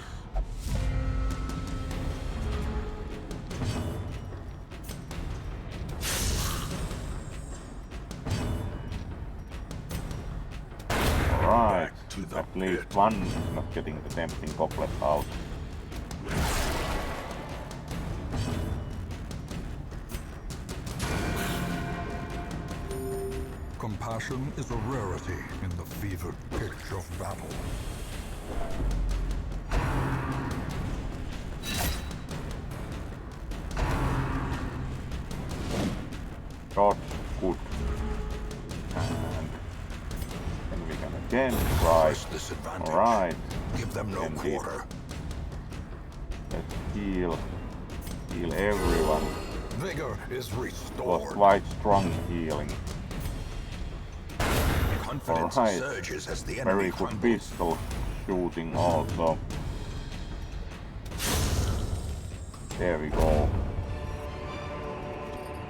Alright. At least one is not getting the tempting goblet out. Compassion is a rarity in the fevered pitch of battle. Shot, good. And then we can again try. Alright. Give them no Indeed. quarter. Let's heal everyone. Vigor is It was restored. quite strong healing. Confidence Alright. surges as the Very enemy good crumbles. pistol shooting also. There we go.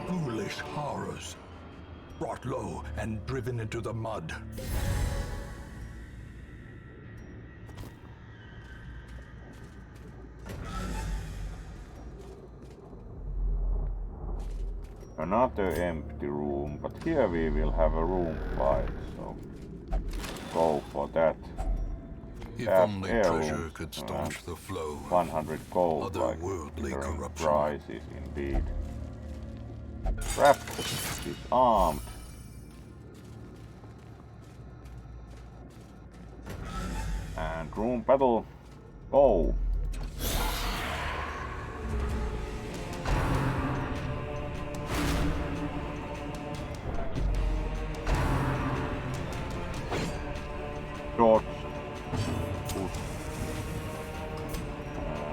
Foolish horrors, brought low and driven into the mud. Another empty room, but here we will have a room fight, so go for that. If That only air treasure rooms, could staunch the flow. 100 gold, like Otherworldly during corruption. prices indeed. Trapped, disarmed. And room battle, go. Dodge. Push.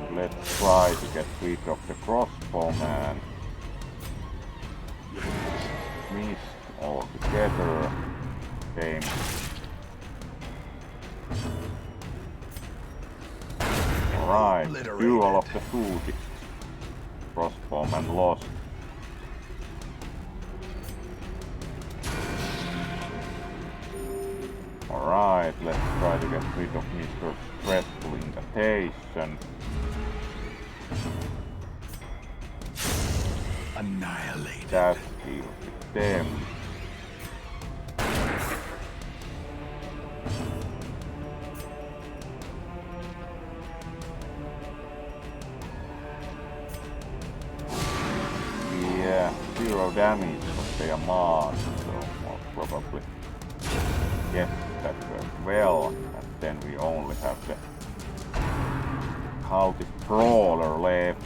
And let's try to get rid of the crossbowman. Missed altogether. Game. Alright, duel of the Fursuit. Crossbowman lost. Alright, let's try to get rid of Mr. Stressful Incantation. Annihilated. That deals with them. Yeah, 0 damage, but they are marked, so most probably. Yes, that worked well, and then we only have the cultist brawler left.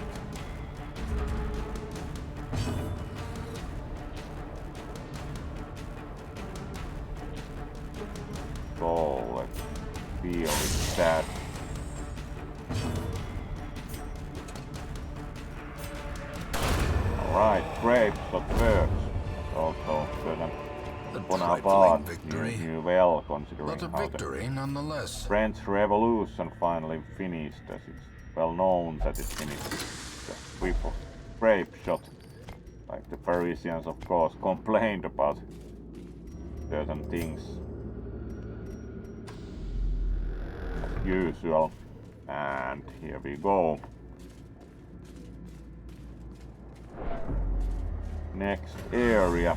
deal with that. Alright, great shot works. That's also certain Bonaparte knew well, considering but a how victory nonetheless. the French Revolution finally finished, as it's well known that it finished with the whip of grape shot. Like the Parisians, of course, complained about certain things as usual. And here we go. Next area.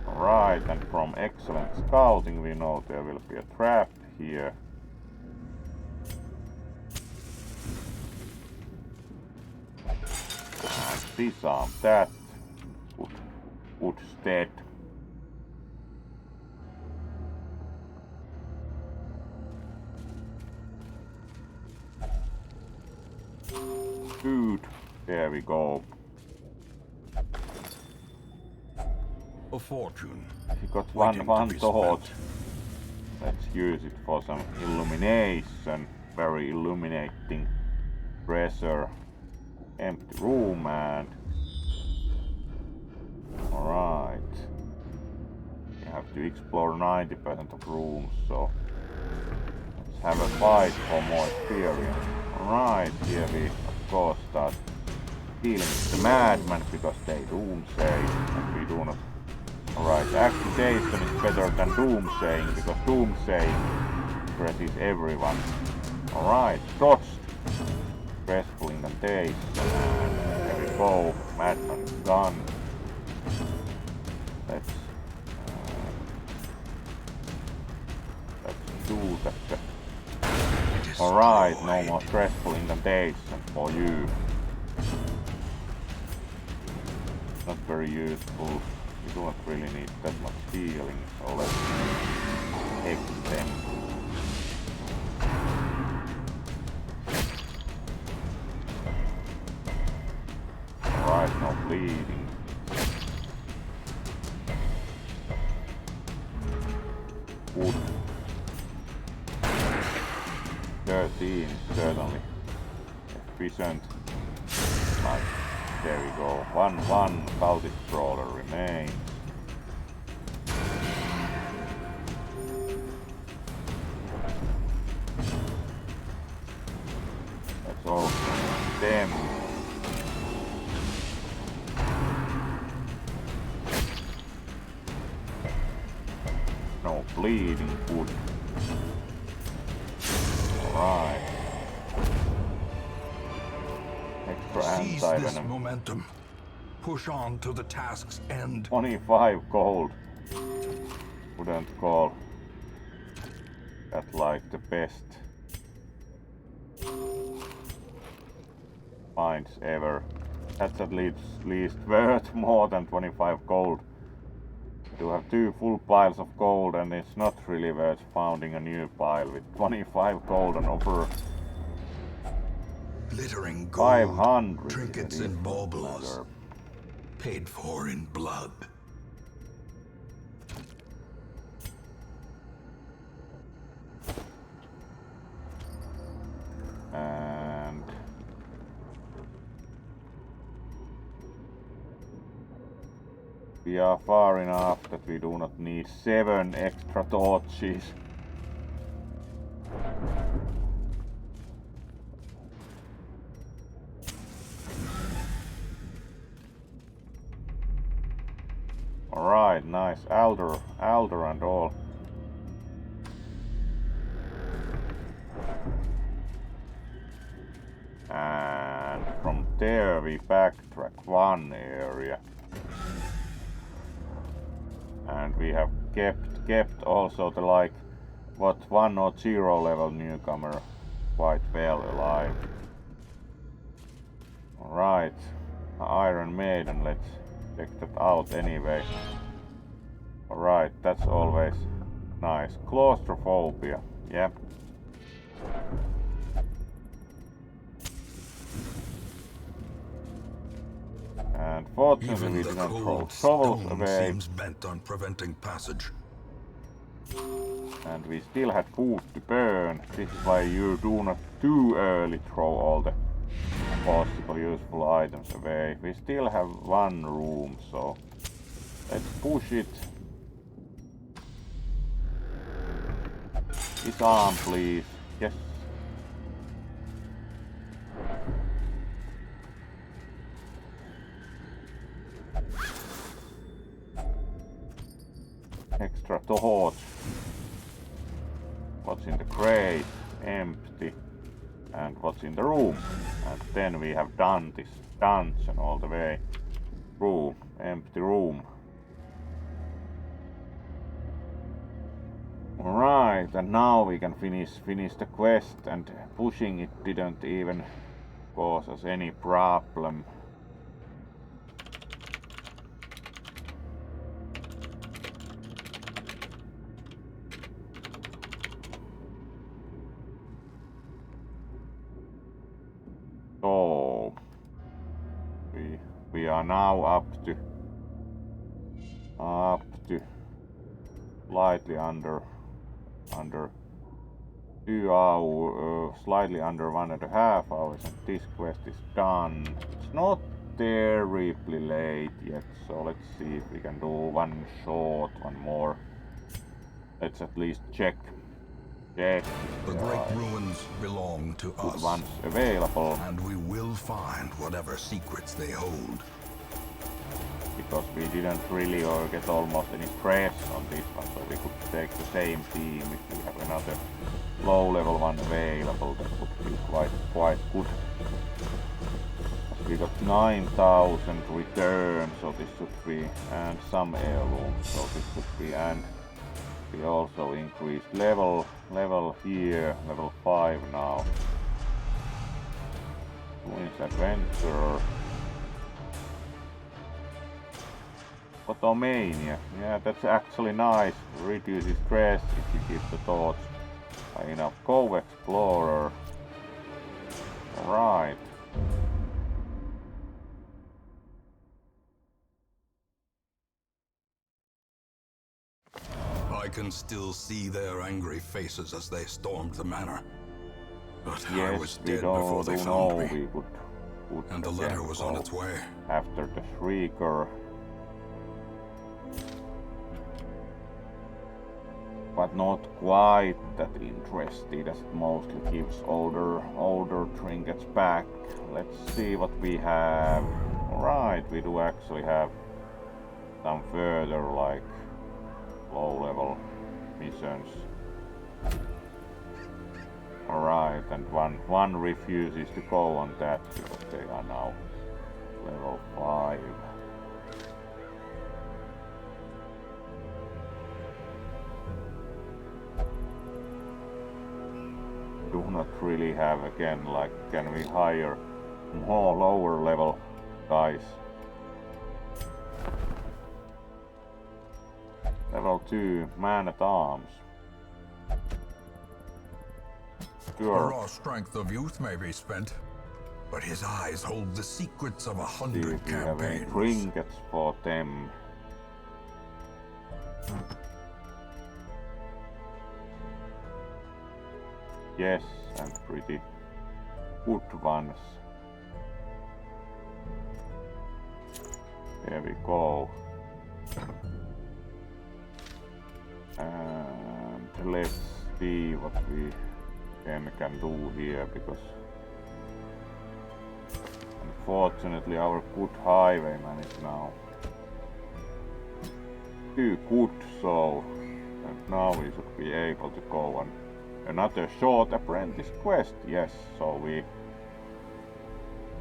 Alright, and from excellent scouting we know there will be a trap here. And disarm that. Woodstead. Good. There we go. A fortune. He got one torch. Let's use it for some illumination. Very illuminating treasure. Empty room and... Alright. You have to explore 90% of rooms, so... Let's have a fight for more experience. Alright, here we of course start dealing with the madman because they doomsay and we do not. Alright, accusation is better than doomsaying because doomsaying stresses everyone. Alright, dodged. Stressful incantation and there we go, madman's gun. Let's do that. Alright, no more stressful incantation for you. Not very useful. We do not really need that much healing, so let's take them. Alright, no bleeding. Wood. 13, certainly efficient. Nice. There we go. 1-1 cultist brawler remains. That's also them. No bleeding wood. Alright. Extra Seize this anti-venom. momentum. Push on to the task's end. 25 gold. Wouldn't call that like the best finds ever. That's at least worth more than 25 gold. You have 2 full piles of gold and it's not really worth founding a new pile with 25 gold and over Glittering gold, 500 trinkets and baubles, paid for in blood. And we are far enough that we do not need 7 extra torches. Alright, nice. Alder and all. And from there we backtrack 1 area. And we have kept also the 1 or 0 level newcomer quite well alive. Alright, Iron Maiden, let's check that out anyway. Alright, that's always nice. Claustrophobia, yep. And fortunately Even we the didn't throw cold shovels stone away. seems bent on preventing passage. And we still had food to burn. This is why you do not too early throw all the possible useful items away. We still have one room, so let's push it. Disarm, please. Yes. Extra torch. What's in the crate? Empty. And what's in the room? And then we have done this dungeon all the way through. Empty room. Alright, and now we can finish the quest, and pushing it didn't even cause us any problem. So we are now up to slightly under 2 hours, slightly under 1.5 hours, and this quest is done. It's not terribly late yet, so let's see if we can do one more. Let's at least check. The great ruins belong to good us. ones available. And we will find whatever secrets they hold. Because we didn't really or get almost any stress on this one, so we could take the same team if we have another low level one available. That would be quite good. We got 9,000 return, so this should be, and some heirlooms, so this should be, and we also increased level here, level 5 now. Twins Adventure. Photomania. Yeah, that's actually nice. Reduces stress if you keep the thoughts high enough. Go Explorer. Alright. I can still see their angry faces as they stormed the manor. But I was Yes, we dead before they found me. we would And the letter was on its way. after the Shrieker. But not quite that interested, as it mostly gives older trinkets back. Let's see what we have. Alright, we do actually have some further, like, low-level missions. Alright, and one refuses to go on that because they are now level 5. Do not really have, again, like, can we hire more lower level guys? Level 2, man at arms. The Sure. raw strength of youth may be spent, but his eyes hold the secrets of See 100 if we have any campaigns. trinkets for them. Yes, and pretty good ones. There we go. And let's see what we can do here, because unfortunately our good highwayman is now too good, so and now we should be able to go on another short apprentice quest. Yes, so we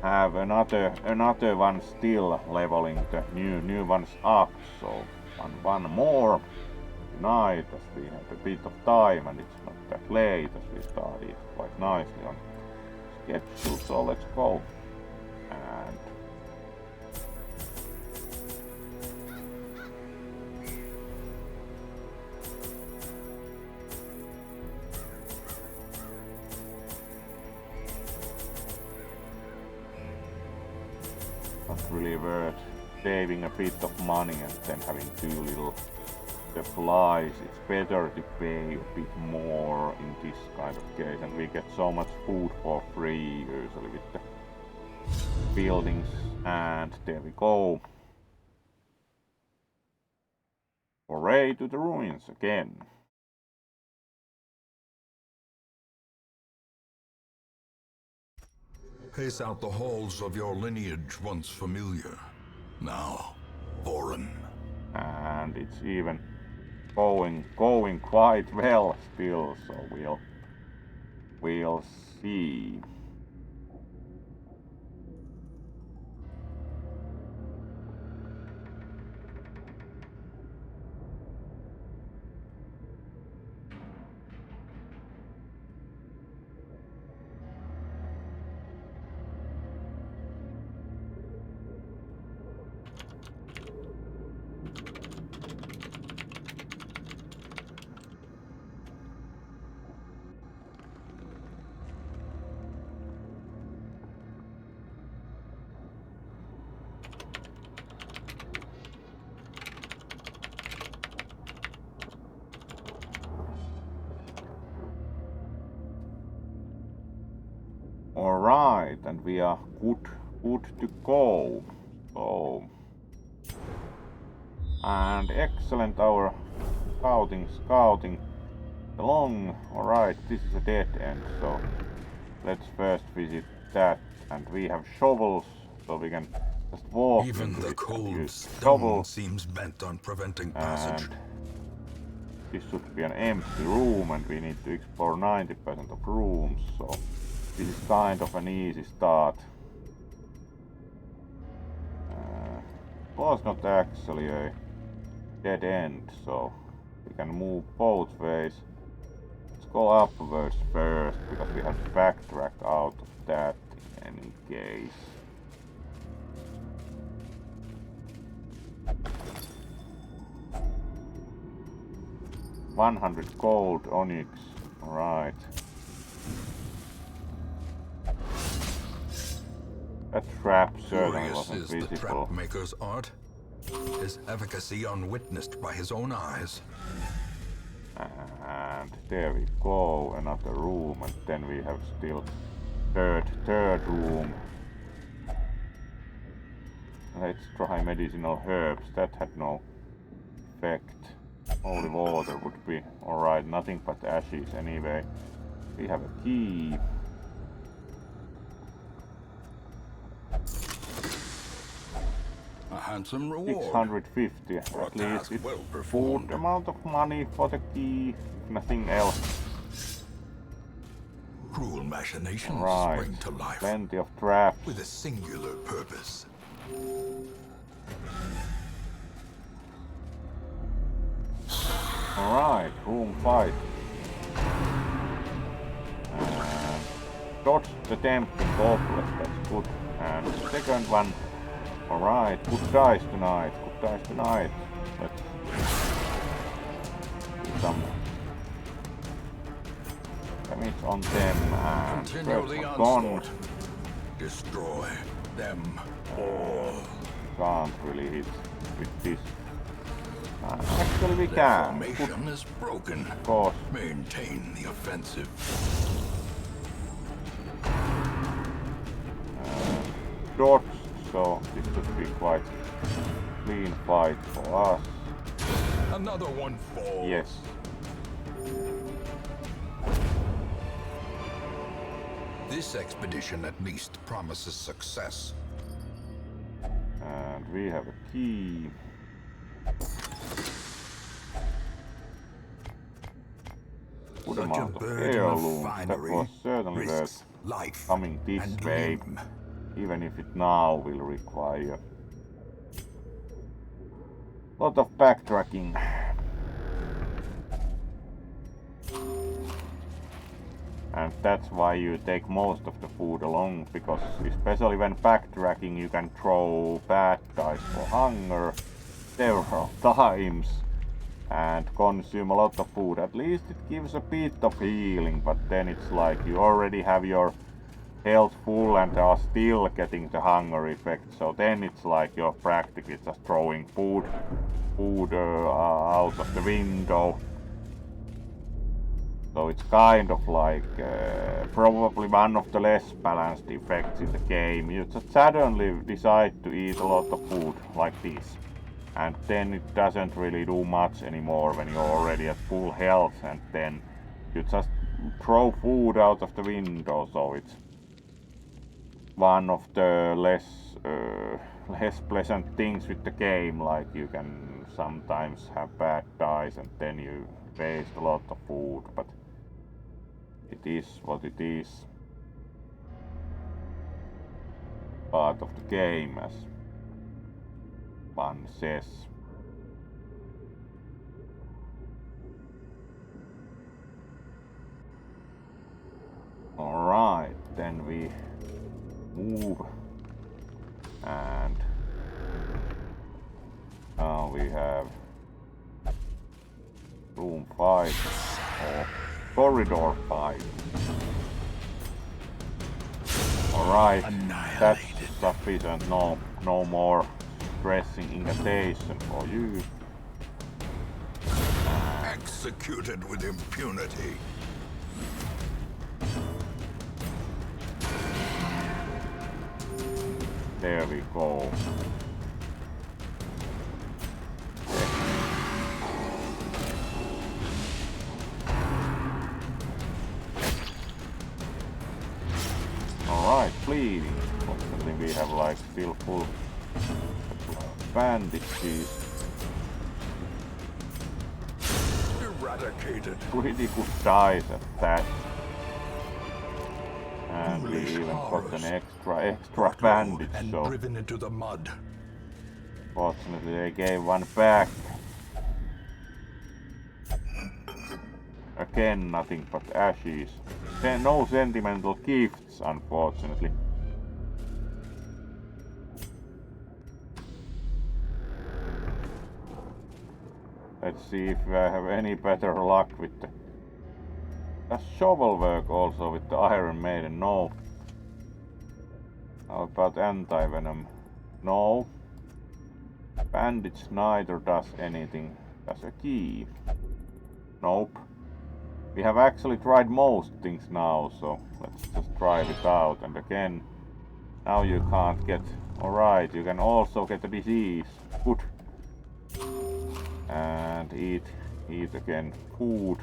have another one still leveling the new ones up, so one more tonight, as we have a bit of time and it's not that late, as we started quite nicely on schedule. So let's go. And really worth saving a bit of money and then having too little supplies. It's better to pay a bit more in this kind of case, and we get so much food for free usually with the buildings. And there we go. Hooray to the ruins again. Pace out the halls of your lineage once familiar, now foreign. And it's even going quite well still, so we'll see. Alright, and we are good to go. So, and excellent, our scouting along. Alright, this is a dead end, so let's first visit that. And we have shovels, so we can just walk. Even the it cold use stone shovels. seems bent on preventing passage. And this should be an empty room, and we need to explore 90% of rooms, so this is kind of an easy start. Was not actually a dead end, so we can move both ways. Let's go upwards first, because we have to backtrack out of that in any case. $100 gold onyx, alright. That trap certainly Curious wasn't is the visible. trap maker's art. His efficacy unwitnessed by his own eyes. And there we go, another room, and then we have still third room. Let's try medicinal herbs. That had no effect. Holy water would be alright, nothing but ashes anyway. We have a key. A handsome reward. 650, at least it's good amount of money for the key, if nothing else. Cruel machinations Right, spring to life plenty of traps. with a singular purpose. Alright, room 5. Dodge the tempting goblet, that's good. And the second one. Alright, good dice tonight, Let's do some damage on them, and Continue the first one gone. onslaught. Destroy them all. Can't really hit with this. Actually we can. Good, Formation is broken. of course. Maintain the offensive. Dodge, so this should be quite clean fight for us. Another one falls. Yes. This expedition at least promises success. And we have a key. Good Such a amount of burden heirloom. of That was finery certainly worth risks life coming this and way, limb. even if it now will require a lot of backtracking. And that's why you take most of the food along, because especially when backtracking you can throw bad dice for hunger several times and consume a lot of food. At least it gives a bit of healing, but then it's like you already have your health full and are still getting the hunger effect, so then it's like you're practically just throwing food out of the window. So it's kind of like probably one of the less balanced effects in the game. You just suddenly decide to eat a lot of food like this, and then it doesn't really do much anymore when you're already at full health, and then you just throw food out of the window. So it's one of the less pleasant things with the game. Like you can sometimes have bad dice and then you waste a lot of food, but it is what it is. Part of the game, as one says. Alright, then we move, and now we have room 5 or corridor 5. Alright, that's sufficient. No more stressing incantation for you. Executed with impunity. There we go. Alright, bleeding. Fortunately we have like still full bandages. Eradicated. Pretty good dice at that. And we even got an extra bandage, and so driven into the mud. fortunately they gave one back. Again, nothing but ashes. No sentimental gifts, unfortunately. Let's see if I have any better luck with the... Does shovel work also with the Iron Maiden? No. How about anti-venom? No. Bandage neither does anything. Does a key? Nope. We have actually tried most things now, so let's just try it out. And again, now you can't get... Alright, you can also get a disease. Good. And eat again food.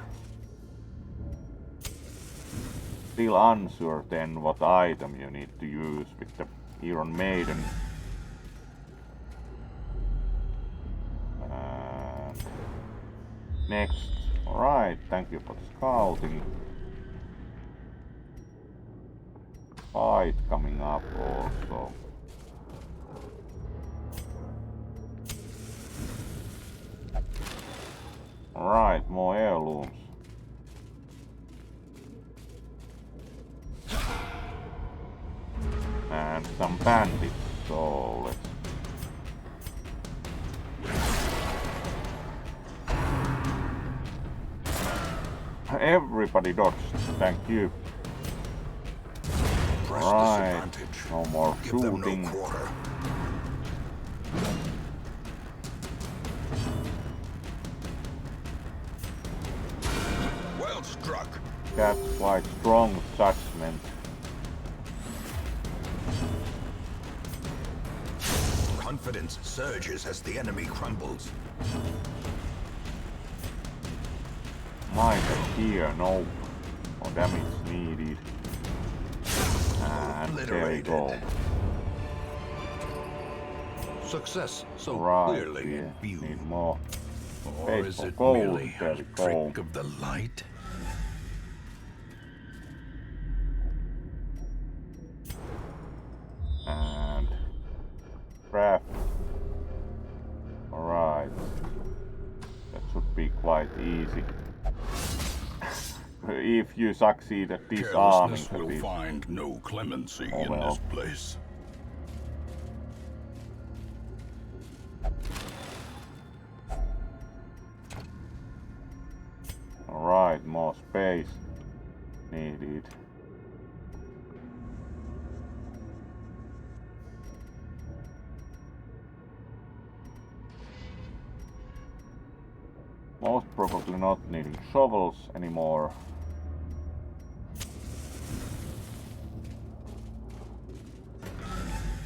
Still uncertain what item you need to use with the Iron Maiden. And next. Alright, thank you for the scouting. Fight coming up also. Alright, more heirlooms. And some bandits, so let's... Everybody dodged, thank you. Right, no more shooting. Well struck. That's quite strong judgment. Confidence surges as the enemy crumbles. Minus here, no. No damage needed. And there we go. Success so Right, clearly in view. need more. Or is it gold, merely there a we go. trick of the light? And craft. Alright. That should be quite easy. If you succeed at disarming Carelessness will find no clemency in this place. Alright, more space needed. probably not needing shovels anymore.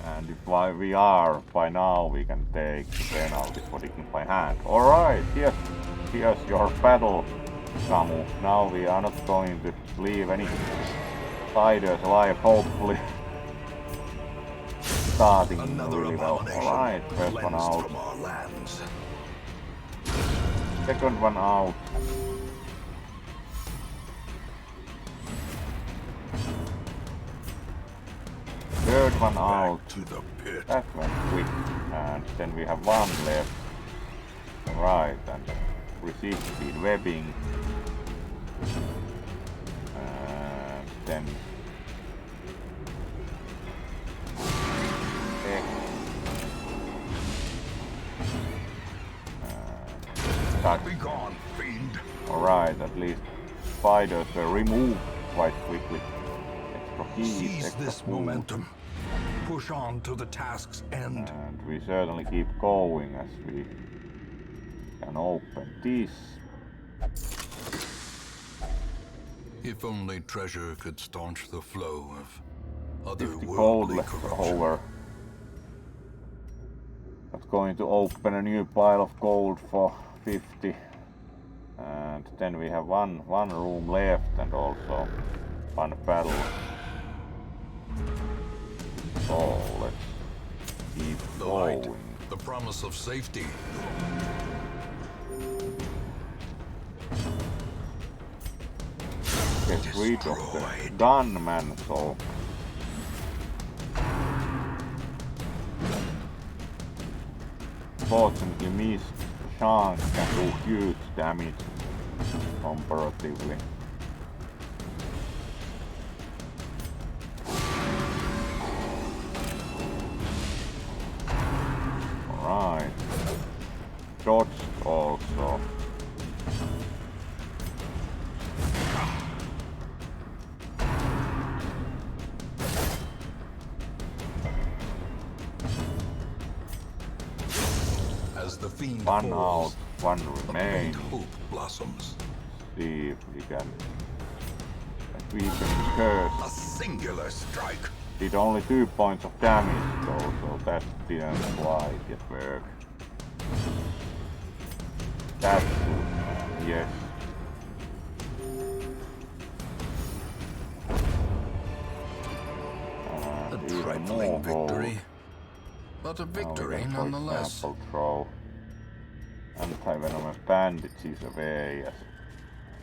And if we are, by now we can take the penalty for digging by hand. Alright, here's your battle, Samu. Now we are not going to leave any spiders alive, hopefully. Starting really well. Alright, first one out. Second one out. Third one out. That went quick. And then we have one left. Alright, and resist speed webbing. And then Be gone, fiend. Alright, at least spiders were removed quite quickly. Extra keys, Seize extra this food. momentum. Push on to the task's end. And we certainly keep going as we can open this. If only treasure could staunch the flow of 50 gold otherworldly left corruption. over. Not going to open a new pile of gold for 50. And then we have one room left and also one battle. So let's keep The going. light, the promise of safety. Get rid of the gunman, so fortunately missed. Shank can do huge damage comparatively. Alright. Dodged also. As the fiend One falls, out, one a remains. great hope blossoms. See if we can curse. A singular strike. Did only 2 points of damage though, so that didn't quite yet work. That's good, yes. A And even trifling more victory, gold. but a Now we victory can, for nonetheless. example, throw anti-venomous bandages away as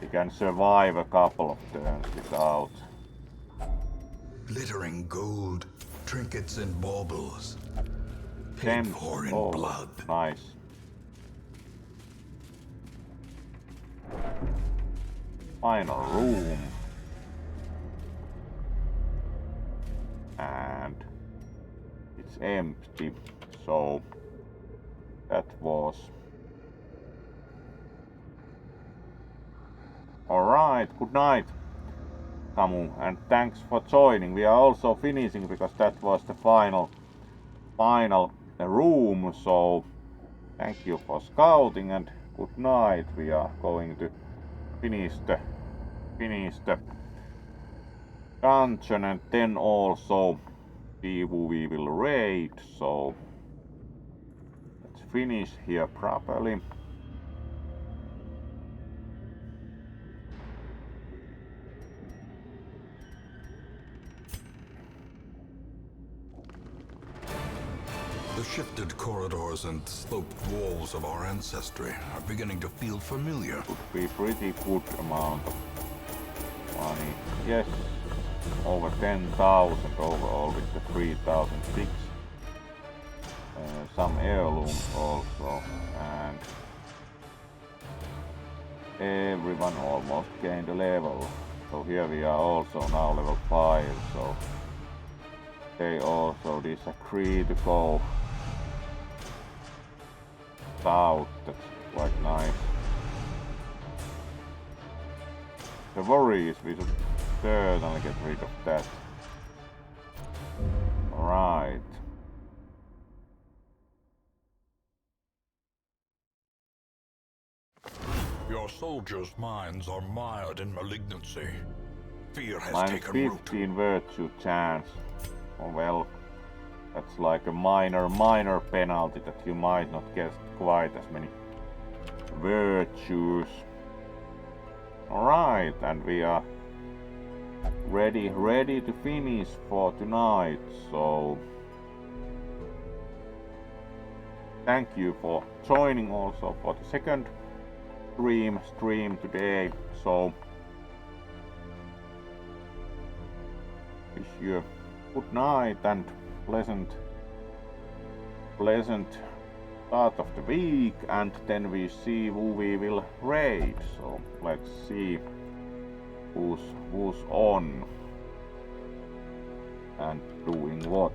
we can survive a couple of turns without. Glittering gold, trinkets and baubles, paid Gems. for in Oh, blood. nice. Final room. And it's empty, so that was alright. Good night, Kamu, and thanks for joining. We are also finishing because that was the final room, so thank you for scouting and good night. We are going to finish the dungeon and then also see who we will raid, so let's finish here properly. The shifted corridors and sloped walls of our ancestry are beginning to feel familiar. Would be pretty good amount of money. Yes, over 10,000 overall with the 3,006. Some heirlooms also, and everyone almost gained a level. So here we are also now level 5, so they also disagree to go south. That's quite nice. The worries, we should certainly get rid of that. Alright. Your soldiers' minds are mired in malignancy. Fear has Minus taken root. 15 virtue chance. Oh well, that's like a minor penalty that you might not get quite as many virtues. Alright, and we are ready to finish for tonight, so thank you for joining also for the second stream today. So wish you a good night and pleasant start of the week, and then we see who we will raid. So let's see who's on and doing what.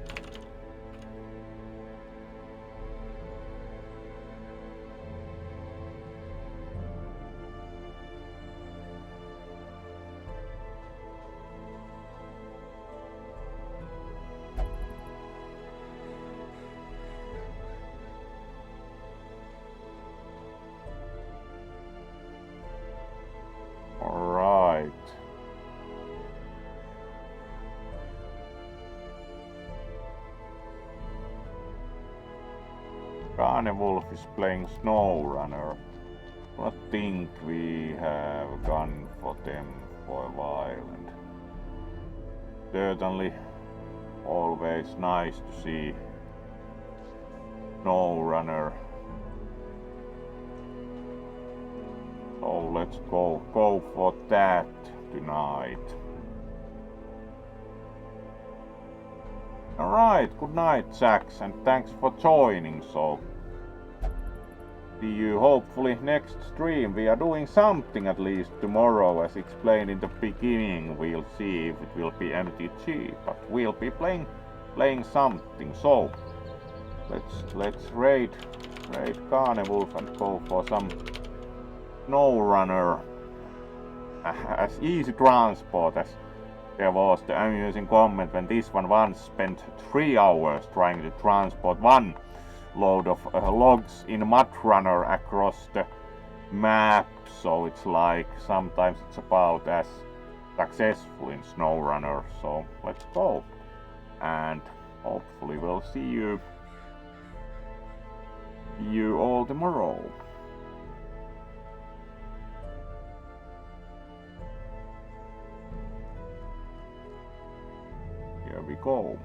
Alright. Carnivore is playing SnowRunner. I think we have gone for them for a while, and certainly always nice to see SnowRunner. So let's go for that tonight. Alright, good night, Jax, and thanks for joining. So see you hopefully next stream. We are doing something at least tomorrow, as explained in the beginning. We'll see if it will be MTG, but we'll be playing something. So let's raid Carnivore and go for some SnowRunner as easy transport, as there was the amusing comment when this one once spent 3 hours trying to transport one load of logs in MudRunner across the map. So it's like sometimes it's about as successful in SnowRunner. So let's go, and hopefully we'll see you all tomorrow. Here we go.